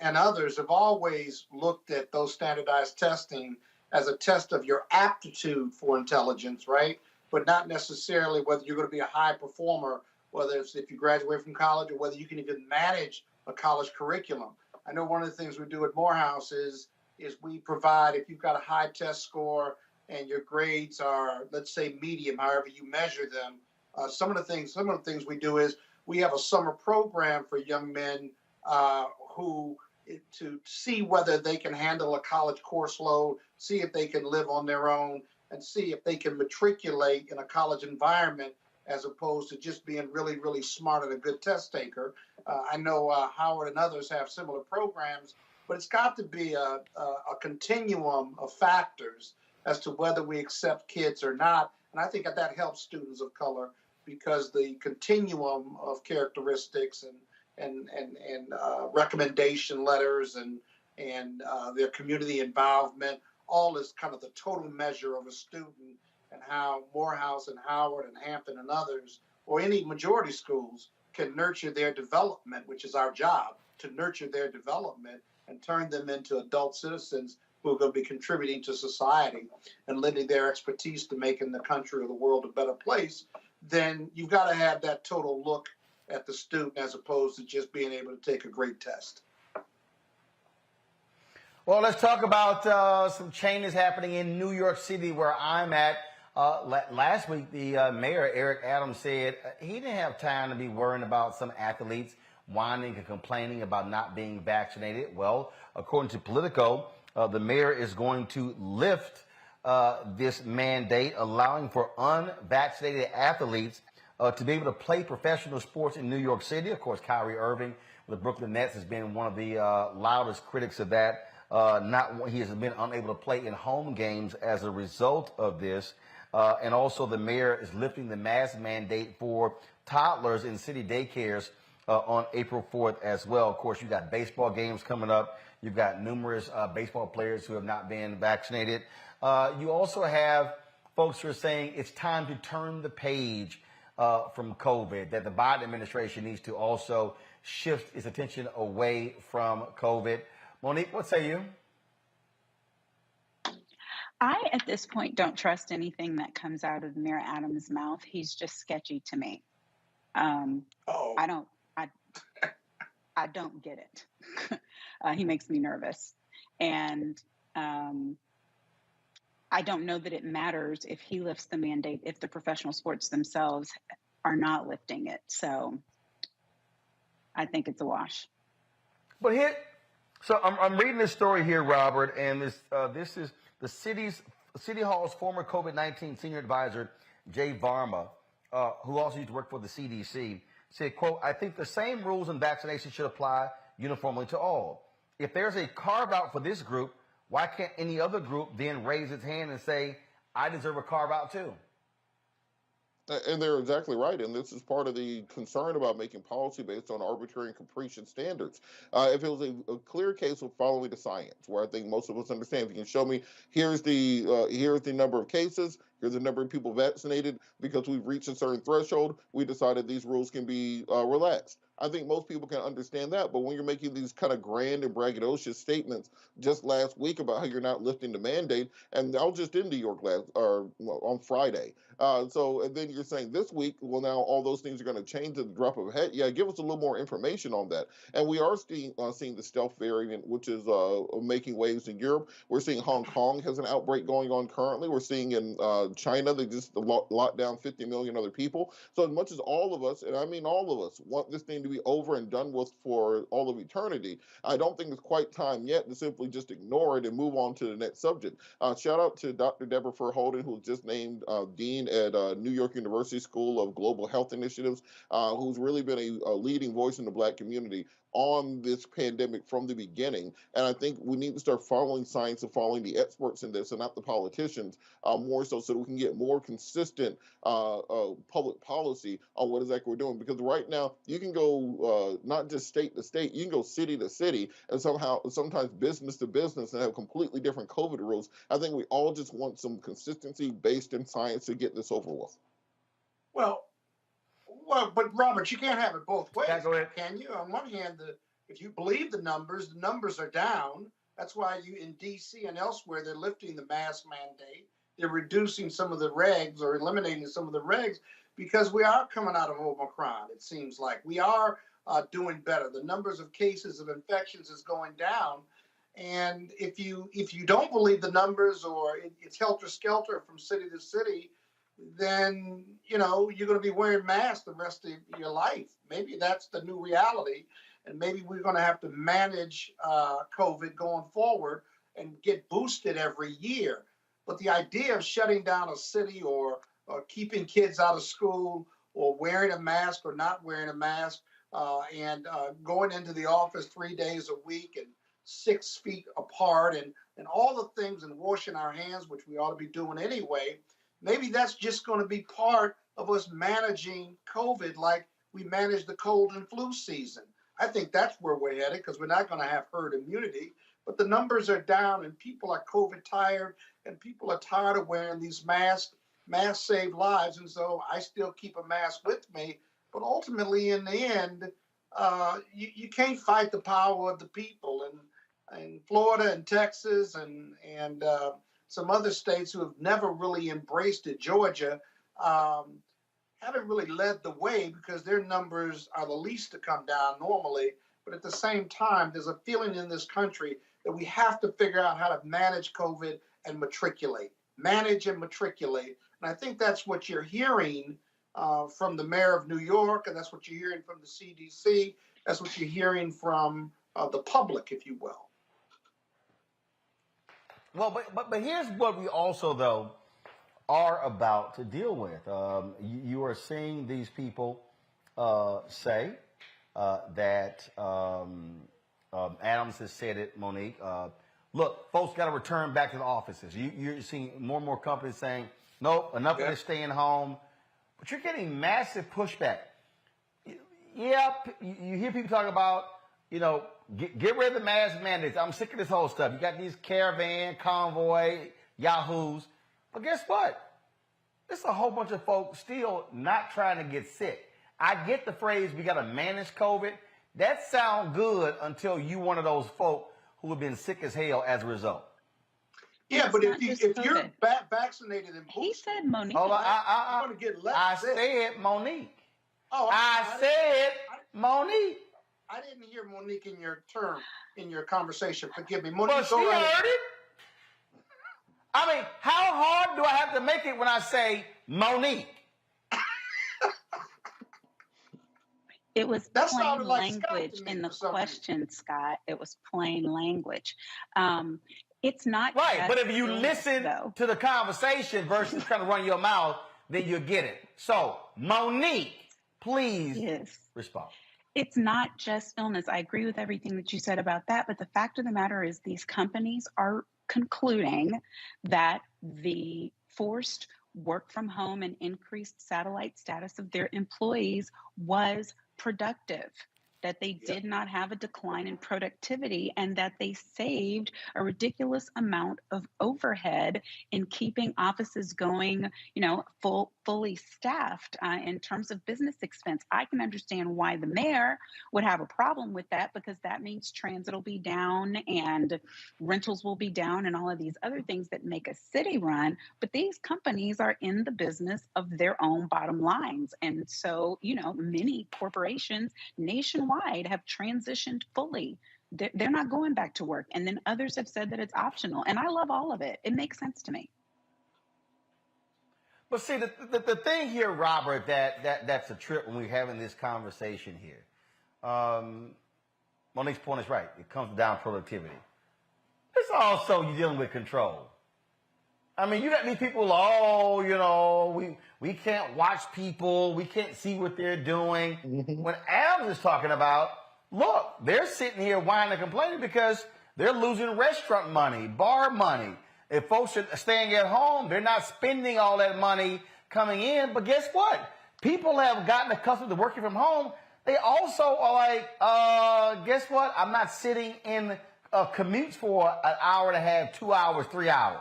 [SPEAKER 19] and others have always looked at those standardized testing as a test of your aptitude for intelligence, right? But not necessarily whether you're going to be a high performer, whether it's if you graduate from college or whether you can even manage a college curriculum. I know one of the things we do at Morehouse is we provide, if you've got a high test score and your grades are, let's say, medium, however you measure them, some of the things we do is we have a summer program for young men to see whether they can handle a college course load, see if they can live on their own, and see if they can matriculate in a college environment as opposed to just being really, really smart and a good test taker. I know Howard and others have similar programs, but it's got to be a continuum of factors as to whether we accept kids or not. And I think that helps students of color because the continuum of characteristics and recommendation letters and their community involvement, all is kind of the total measure of a student, and how Morehouse and Howard and Hampton and others or any majority schools can nurture their development, which is our job, to nurture their development and turn them into adult citizens who are going to be contributing to society and lending their expertise to making the country or the world a better place, then you've got to have that total look at the student as opposed to just being able to take a great test.
[SPEAKER 11] Well, let's talk about some changes happening in New York City where I'm at. Last week, the mayor, Eric Adams, said he didn't have time to be worrying about some athletes whining and complaining about not being vaccinated. Well, according to Politico, the mayor is going to lift this mandate, allowing for unvaccinated athletes to be able to play professional sports in New York City. Of course, Kyrie Irving with the Brooklyn Nets has been one of the loudest critics of that. He has been unable to play in home games as a result of this. And also the mayor is lifting the mask mandate for toddlers in city daycares on April 4th as well. Of course, you've got baseball games coming up. You've got numerous baseball players who have not been vaccinated. You also have folks who are saying it's time to turn the page from COVID, that the Biden administration needs to also shift its attention away from COVID. Monique, what say you?
[SPEAKER 5] I, at this point, don't trust anything that comes out of Mayor Adams' mouth. He's just sketchy to me. I don't get it. He makes me nervous. And I don't know that it matters if he lifts the mandate, if the professional sports themselves are not lifting it. So I think it's a wash.
[SPEAKER 11] But here, so I'm reading this story here, Robert, and this is the City Hall's former COVID-19 senior advisor, Jay Varma, who also used to work for the CDC, said, quote, "I think the same rules on vaccination should apply uniformly to all. If there's a carve-out for this group, why can't any other group then raise its hand and say, I deserve a carve-out too?"
[SPEAKER 21] And they're exactly right. And this is part of the concern about making policy based on arbitrary and capricious standards. If it was a clear case of following the science, where I think most of us understand, if you can show me, here's the number of cases, here's the number of people vaccinated, because we've reached a certain threshold, we decided these rules can be relaxed. I think most people can understand that. But when you're making these kind of grand and braggadocious statements just last week about how you're not lifting the mandate, and I was just in New York on Friday. And then you're saying this week, well, now all those things are going to change at the drop of a hat. Yeah, give us a little more information on that. And we are seeing the stealth variant, which is making waves in Europe. We're seeing Hong Kong has an outbreak going on currently. We're seeing in China, they just locked down 50 million other people. So as much as all of us, and I mean all of us, want this thing to be over and done with for all of eternity, I don't think it's quite time yet to simply just ignore it and move on to the next subject. Shout out to Dr. Deborah Furr-Holden, who was just named Dean at New York University School of Global Health Initiatives, who's really been a leading voice in the Black community on this pandemic from the beginning. And I think we need to start following science and following the experts in this and not the politicians more so that we can get more consistent public policy on what exactly we're doing. Because right now you can go not just state to state, you can go city to city and sometimes business to business and have completely different COVID rules. I think we all just want some consistency based in science to get this over with.
[SPEAKER 19] Well, but Robert, you can't have it both ways,
[SPEAKER 11] Yeah, go ahead.
[SPEAKER 19] can you? On one hand, if you believe the numbers are down. That's why in D.C. and elsewhere, they're lifting the mask mandate. They're reducing some of the regs or eliminating some of the regs because we are coming out of Omicron, it seems like. We are doing better. The numbers of cases of infections is going down. And if you don't believe the numbers or it's helter-skelter from city to city, then, you're going to be wearing masks the rest of your life. Maybe that's the new reality. And maybe we're going to have to manage COVID going forward and get boosted every year. But the idea of shutting down a city or keeping kids out of school or wearing a mask or not wearing a mask and going into the office 3 days a week and 6 feet apart and all the things and washing our hands, which we ought to be doing anyway, maybe that's just going to be part of us managing COVID like we manage the cold and flu season. I think that's where we're headed because we're not going to have herd immunity. But the numbers are down and people are COVID tired and people are tired of wearing these masks. masks save lives, and so I still keep a mask with me. But ultimately, in the end, you can't fight the power of the people. And in Florida and Texas and some other states who have never really embraced it, Georgia, haven't really led the way because their numbers are the least to come down normally. But at the same time, there's a feeling in this country that we have to figure out how to manage COVID and matriculate, manage and matriculate. And I think that's what you're hearing from the mayor of New York, and that's what you're hearing from the CDC. That's what you're hearing from the public, if you will.
[SPEAKER 11] Well, but here's what we also, though, are about to deal with. You are seeing these people say that Adams has said it, Monique. Look, folks got to return back to the offices. You're seeing more and more companies saying, nope, enough of this staying home. But you're getting massive pushback. Yeah, you hear people talk about, get rid of the mask mandates. I'm sick of this whole stuff. You got these caravan, convoy, yahoos. But guess what? There's a whole bunch of folks still not trying to get sick. I get the phrase, we got to manage COVID. That sounds good until you one of those folk who have been sick as hell as a result.
[SPEAKER 19] Yeah, but if you're vaccinated and boosted,
[SPEAKER 5] he said Monique.
[SPEAKER 19] you're going to get less sick.
[SPEAKER 11] Said Monique.
[SPEAKER 19] Oh,
[SPEAKER 11] I said Monique.
[SPEAKER 19] I didn't hear Monique in your conversation. Forgive me, Monique.
[SPEAKER 11] But she heard it. I mean, how hard do I have to make it when I say Monique?
[SPEAKER 5] It was plain language in the question, Scott. It was plain language. It's not
[SPEAKER 11] right,
[SPEAKER 5] just
[SPEAKER 11] but if you
[SPEAKER 5] illness,
[SPEAKER 11] listen to the conversation versus trying to run your mouth, then you get it. So, Monique, please respond.
[SPEAKER 5] It's not just illness. I agree with everything that you said about that, but the fact of the matter is these companies are concluding that the forced work from home and increased satellite status of their employees was productive, that they did not have a decline in productivity, and that they saved a ridiculous amount of overhead in keeping offices going, fully staffed in terms of business expense. I can understand why the mayor would have a problem with that, because that means transit will be down and rentals will be down and all of these other things that make a city run. But these companies are in the business of their own bottom lines. And so, many corporations nationwide have transitioned fully. They're not going back to work. And then others have said that it's optional. And I love all of it. It makes sense to me.
[SPEAKER 11] But see, the thing here, Robert, that's a trip when we're having this conversation here. Monique's point is right. It comes down to productivity. It's also you're dealing with control. I mean, you got these people, we can't watch people. We can't see what they're doing. When Adams is talking about, look, they're sitting here whining and complaining because they're losing restaurant money, bar money. If folks are staying at home, they're not spending all that money coming in. But guess what? People have gotten accustomed to working from home. They also are like, guess what? I'm not sitting in commutes for an hour and a half, 2 hours, 3 hours.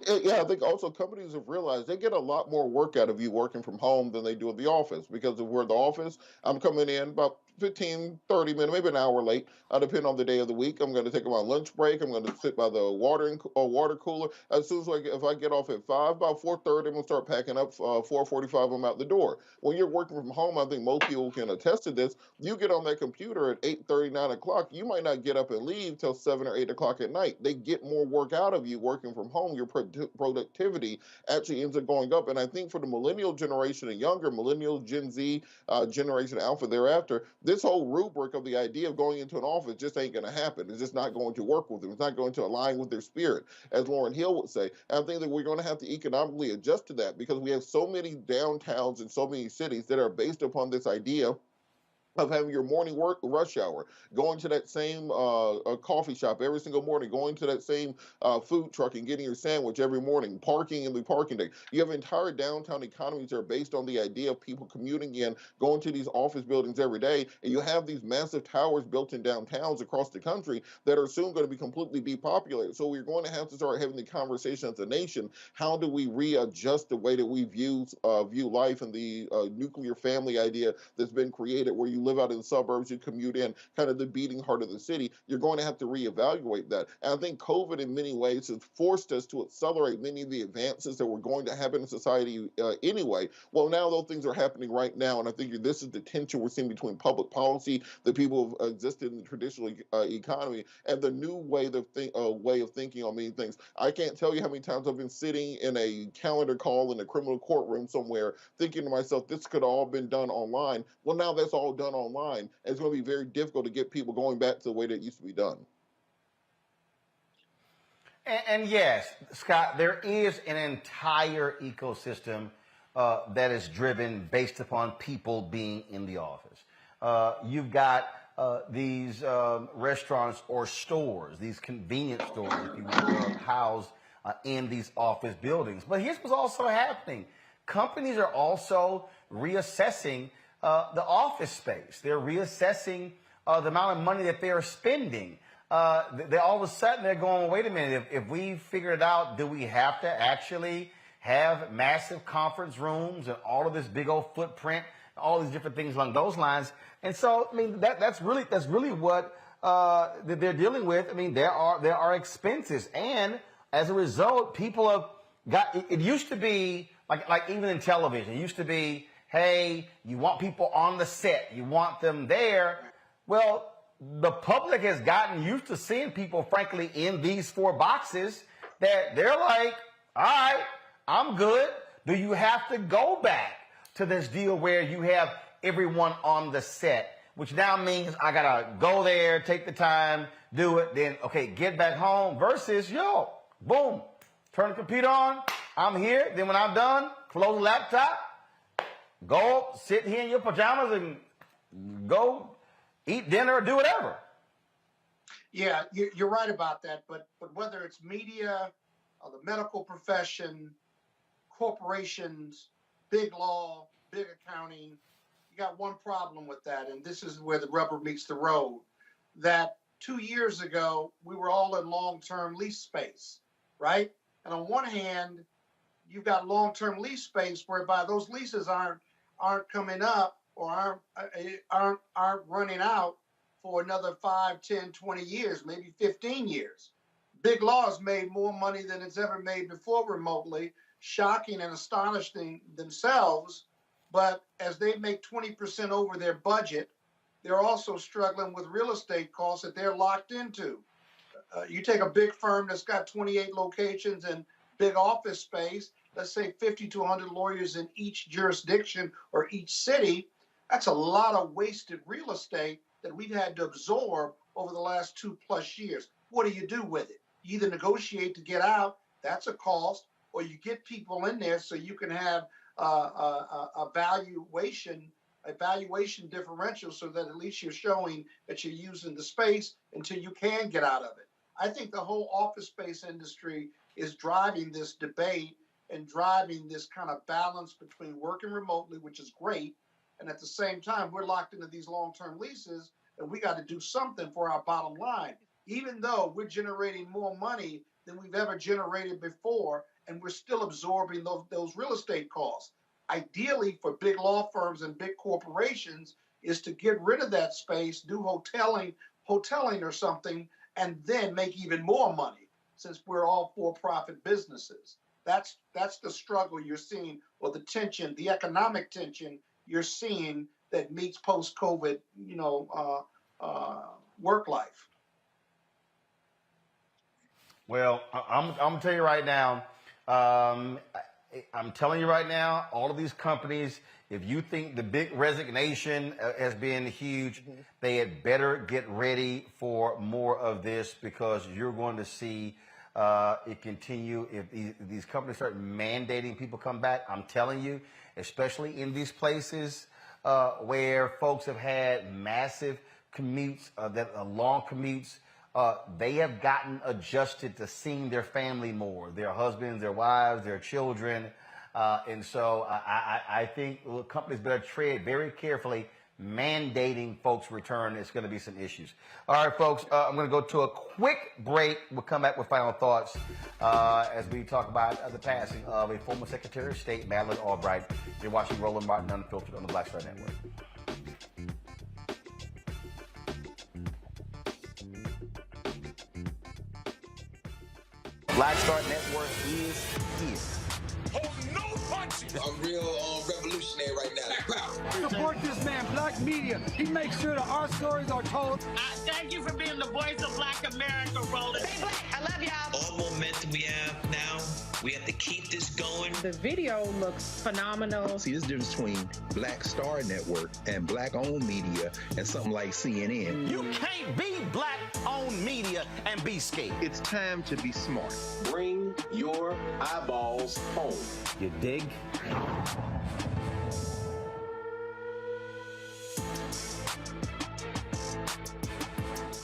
[SPEAKER 21] Yeah, I think also companies have realized they get a lot more work out of you working from home than they do at the office, because if we're at the office, I'm coming in about 15, 30 minutes, maybe an hour late, depending on the day of the week. I'm going to take my lunch break. I'm going to sit by the water cooler. As soon as if I get off at 5, about 4:30, I'm going to start packing up. 4:45, I'm out the door. When you're working from home, I think most people can attest to this. You get on that computer at 8:30, 9 o'clock. You might not get up and leave till 7 or 8 o'clock at night. They get more work out of you working from home. Your productivity actually ends up going up. And I think for the millennial generation and younger, millennial, Gen Z, Generation Alpha thereafter, this whole rubric of the idea of going into an office just ain't going to happen. It's just not going to work with them. It's not going to align with their spirit, as Lauryn Hill would say. And I think that we're going to have to economically adjust to that, because we have so many downtowns and so many cities that are based upon this idea of having your morning work rush hour, going to that same coffee shop every single morning, going to that same food truck and getting your sandwich every morning, parking in the parking deck. You have entire downtown economies that are based on the idea of people commuting in, going to these office buildings every day, and you have these massive towers built in downtowns across the country that are soon going to be completely depopulated. So we're going to have to start having the conversation as a nation. How do we readjust the way that we view life and the nuclear family idea that's been created, where you live out in the suburbs, you commute in, kind of the beating heart of the city? You're going to have to reevaluate that. And I think COVID in many ways has forced us to accelerate many of the advances that were going to happen in society anyway. Well, now those things are happening right now, and I think this is the tension we're seeing between public policy, the people who existed in the traditional economy, and the new way of thinking on many things. I can't tell you how many times I've been sitting in a calendar call in a criminal courtroom somewhere thinking to myself, this could have all been done online. Well, now that's all done online. It's going to be very difficult to get people going back to the way that it used to be done.
[SPEAKER 11] And yes, Scott, there is an entire ecosystem that is driven based upon people being in the office. You've got these restaurants or stores, these convenience stores, if you will, housed in these office buildings. But here's what's also happening. Companies are also reassessing the office space. They're reassessing the amount of money that they're spending. They all of a sudden they're going, wait a minute, if we figured out, do we have to actually have massive conference rooms and all of this big old footprint, all these different things along those lines? And so, I mean, that's really what that they're dealing with. I mean, there are expenses, and as a result, people have got. It used to be like even in television, it used to be, hey, you want people on the set, you want them there. Well, the public has gotten used to seeing people, frankly, in these 4 boxes that they're like, all right, I'm good. Do you have to go back to this deal where you have everyone on the set, which now means I got to go there, take the time, do it, then, okay, get back home versus, yo, boom, turn the computer on, I'm here. Then when I'm done, close the laptop, go sit here in your pajamas and go eat dinner or do whatever.
[SPEAKER 19] Yeah, you're right about that. But whether it's media, the medical profession, corporations, big law, big accounting, you got one problem with that, and this is where the rubber meets the road. That 2 years ago, we were all in long-term lease space, right? And on one hand, you've got long-term lease space whereby those leases aren't coming up or aren't running out for another 5, 10, 20 years, maybe 15 years. Big Law has made more money than it's ever made before remotely, shocking and astonishing themselves. But as they make 20% over their budget, they're also struggling with real estate costs that they're locked into. You take a big firm that's got 28 locations and big office space, let's say 50 to 100 lawyers in each jurisdiction or each city, that's a lot of wasted real estate that we've had to absorb over the last 2+ years. What do you do with it? You either negotiate to get out, that's a cost, or you get people in there so you can have a valuation differential so that at least you're showing that you're using the space until you can get out of it. I think the whole office space industry is driving this debate and driving this kind of balance between working remotely, which is great, and at the same time, we're locked into these long-term leases, and we got to do something for our bottom line, even though we're generating more money than we've ever generated before, and we're still absorbing those real estate costs. Ideally, for big law firms and big corporations, is to get rid of that space, do hoteling or something, and then make even more money, since we're all for-profit businesses. That's the struggle you're seeing, or the tension, the economic tension you're seeing that meets post-COVID, work life.
[SPEAKER 11] Well, I'm gonna tell you right now. I'm telling you right now, all of these companies, if you think the big resignation has been huge, they had better get ready for more of this, because you're going to see it continue. If these companies start mandating people come back, I'm telling you, especially in these places where folks have had massive commutes, long commutes. They have gotten adjusted to seeing their family more, their husbands, their wives, their children. And so I think companies better tread very carefully. Mandating folks return is going to be some issues. All right, folks, I'm going to go to a quick break. We'll come back with final thoughts as we talk about the passing of a former Secretary of State, Madeleine Albright. You're watching Roland Martin Unfiltered on the Black Star Network. Black Star Network is here.
[SPEAKER 4] I'm real revolutionary right now.
[SPEAKER 6] Support this man, Black Media. He makes sure that our stories are told.
[SPEAKER 10] Thank you for being the voice of Black America, Roland.
[SPEAKER 12] Stay black. I love y'all.
[SPEAKER 14] All momentum we have now, we have to keep this going.
[SPEAKER 8] The video looks phenomenal.
[SPEAKER 15] See, there's a difference between Black Star Network and Black-owned media and something like CNN.
[SPEAKER 6] You can't be Black-owned media and be scared.
[SPEAKER 15] It's time to be smart.
[SPEAKER 4] Bring your eyeballs home.
[SPEAKER 11] You dig?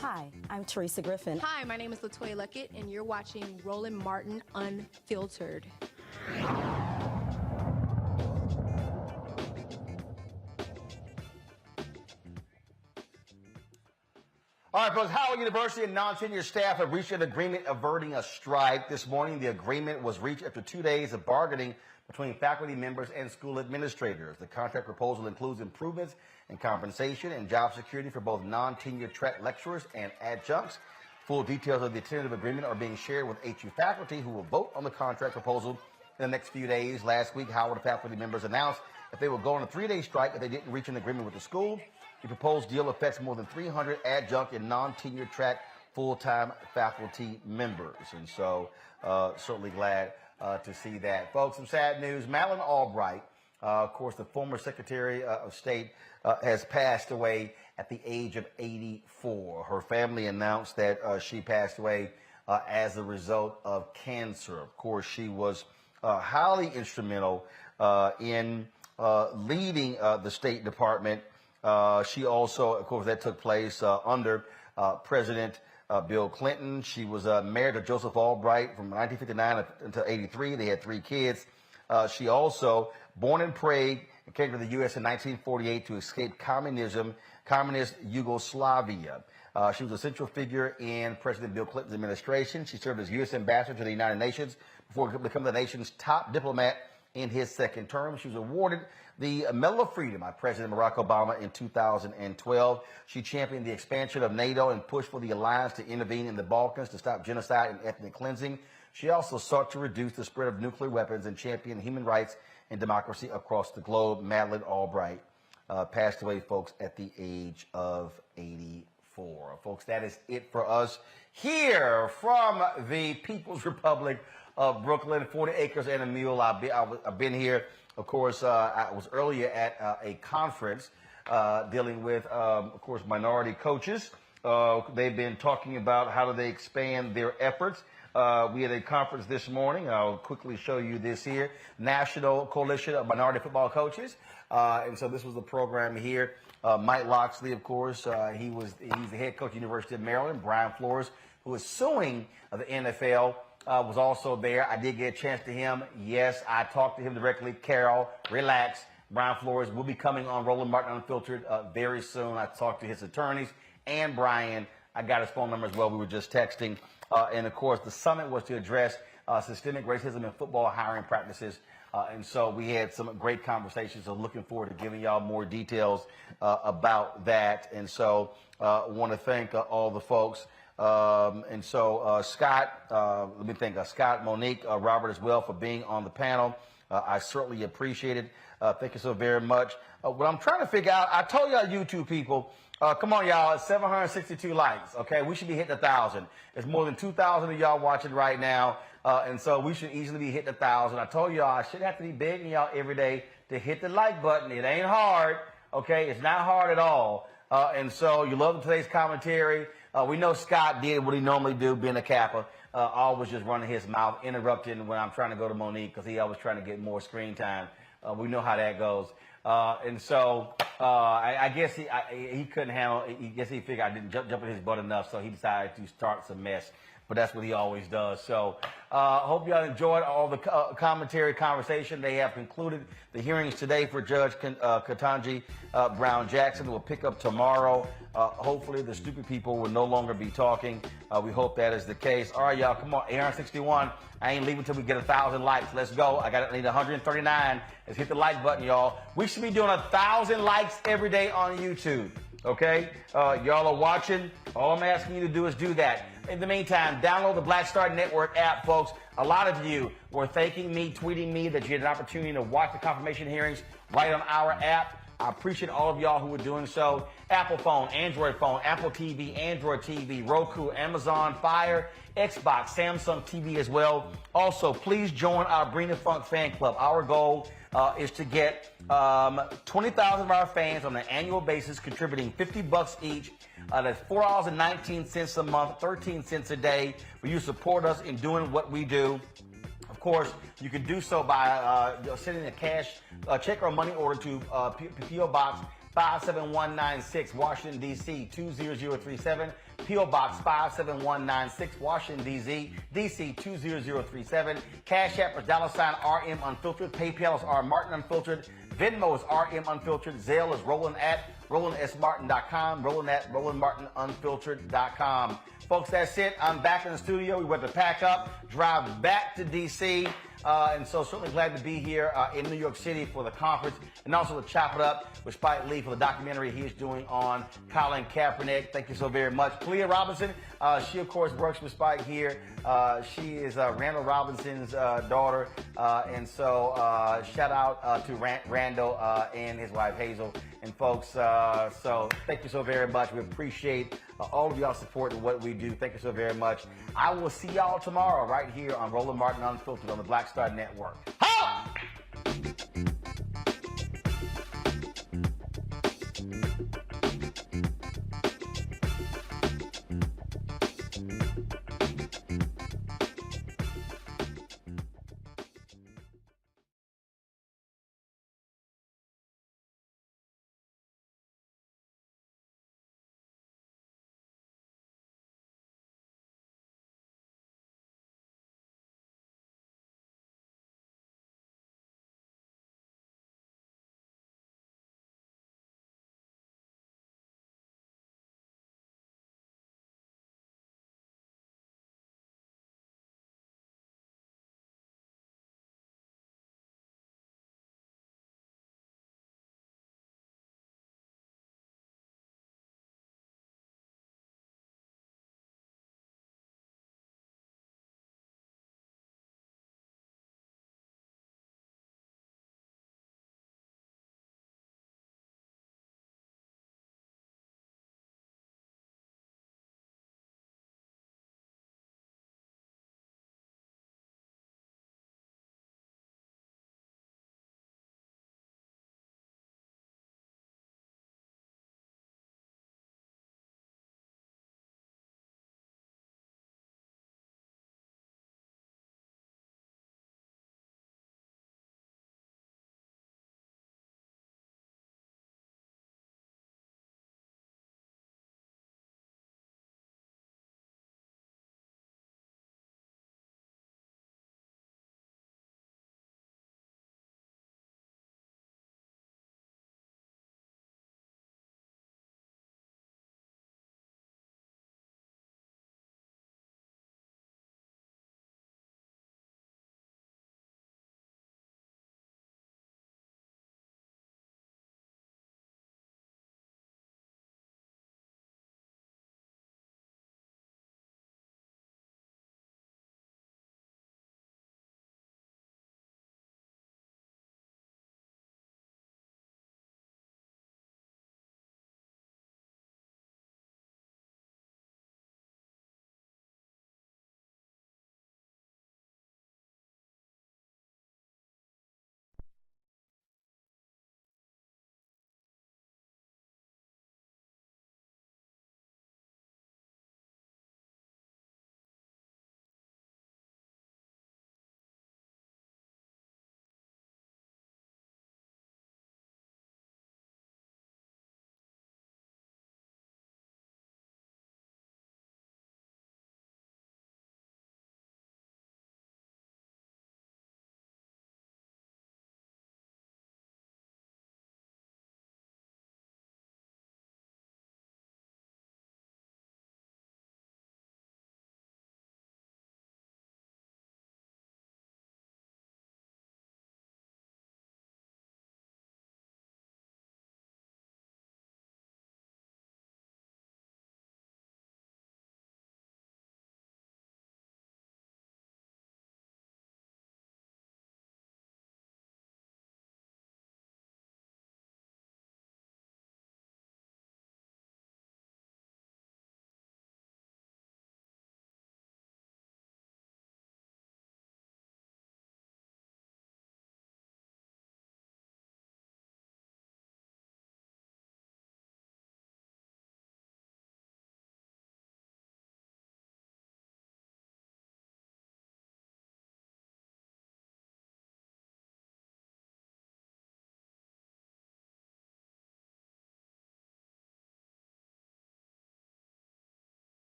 [SPEAKER 22] Hi, I'm Teresa Griffin.
[SPEAKER 23] Hi, my name is LaToya Luckett, and you're watching Roland Martin Unfiltered.
[SPEAKER 11] All right, folks, Howard University and non-tenure staff have reached an agreement averting a strike. This morning, the agreement was reached after 2 days of bargaining between faculty members and school administrators. The contract proposal includes improvements in compensation and job security for both non-tenure track lecturers and adjuncts. Full details of the tentative agreement are being shared with HU faculty, who will vote on the contract proposal in the next few days. Last week, Howard faculty members announced that they will go on a 3-day strike if they didn't reach an agreement with the school. The proposed deal affects more than 300 adjunct and non-tenure track full-time faculty members. And so certainly glad to see that. Folks, some sad news. Madeleine Albright, of course, the former Secretary of State, has passed away at the age of 84. Her family announced that she passed away as a result of cancer. Of course, she was highly instrumental in leading the State Department. She also, of course, that took place under President Bill Clinton. She was married to Joseph Albright from 1959 until 83. They had 3 kids. She also, born in Prague, came to the U.S. in 1948 to escape communist Yugoslavia. She was a central figure in President Bill Clinton's administration. She served as U.S. ambassador to the United Nations before becoming the nation's top diplomat in his second term. She was awarded the Medal of Freedom by President Barack Obama in 2012. She championed the expansion of NATO and pushed for the alliance to intervene in the Balkans to stop genocide and ethnic cleansing. She also sought to reduce the spread of nuclear weapons and champion human rights and democracy across the globe. Madeleine Albright passed away, folks, at the age of 84. Folks, that is it for us here from the People's Republic of Brooklyn. 40 acres and a mule. I've been here. Of course, I was earlier at a conference dealing with, of course, minority coaches. They've been talking about how do they expand their efforts. We had a conference this morning. I'll quickly show you this here. National Coalition of Minority Football Coaches. And so this was the program here. Mike Loxley, of course, he's the head coach of the University of Maryland. Brian Flores, who is suing the NFL, was also there. I did get a chance to him. Yes, I talked to him directly. Carol, relax. Brian Flores will be coming on Roland Martin Unfiltered very soon. I talked to his attorneys and Brian. I got his phone number as well. We were just texting. And, of course, the summit was to address systemic racism in football hiring practices. And so we had some great conversations. So looking forward to giving y'all more details about that. And so I want to thank all the folks. And so Scott, let me thank Scott, Monique, Robert as well for being on the panel. I certainly appreciate it. Thank you so very much. What I'm trying to figure out, I told y'all YouTube people, come on, y'all, it's 762 likes, okay? We should be hitting 1,000. There's more than 2,000 of y'all watching right now, and so we should easily be hitting 1,000. I told y'all I shouldn't have to be begging y'all every day to hit the like button. It ain't hard, okay? It's not hard at all. And so you love today's commentary. We know Scott did what he normally do, being a Kappa, always just running his mouth, interrupting when I'm trying to go to Monique because he always trying to get more screen time. We know how that goes. And so I guess he couldn't handle. I guess he figured I didn't jump in his butt enough, so he decided to start some mess. But that's what he always does. So hope y'all enjoyed all the commentary, conversation. They have concluded the hearings today for Judge Ketanji Brown Jackson. We'll pick up tomorrow. Hopefully the stupid people will no longer be talking. We hope that is the case. All right, y'all, come on. AR61. I ain't leaving until we get 1,000 likes. Let's go. I need 139. Let's hit the like button, y'all. We should be doing 1,000 likes every day on YouTube. Okay? Y'all are watching. All I'm asking you to do is do that. In the meantime, download the Black Star Network app, folks. A lot of you were thanking me, tweeting me that you had an opportunity to watch the confirmation hearings right on our app. I appreciate all of y'all who were doing so. Apple phone, Android phone, Apple TV, Android TV, Roku, Amazon Fire, Xbox, Samsung TV as well. Also, please join our Bring the Funk fan club. Our goal is to get 20,000 of our fans on an annual basis contributing $50 each. That's $4.19 a month, 13 cents a day. Will you support us in doing what we do? Of course, you can do so by sending a cash check or money order to P.O. Box 57196, Washington, D.C. 20037. P.O. Box 57196, Washington, D.C. 20037. Cash App is $RM Unfiltered. PayPal is R Martin Unfiltered. Venmo is RM Unfiltered. Zelle is RolandSMartin.com. RolandMartinUnfiltered.com. Folks, that's it. I'm back in the studio. We went to pack up, drive back to D.C., and so certainly glad to be here in New York City for the conference and also to chop it up with Spike Lee for the documentary he is doing on Colin Kaepernick. Thank you so very much. Clea Robinson, she of course works with Spike here. She is Randall Robinson's daughter. And so shout out to Randall and his wife Hazel. And folks, so thank you so very much. We appreciate all of y'all support and what we do. Thank you so very much. I will see y'all tomorrow right here on Roland Martin Unfiltered on the Black Star Network.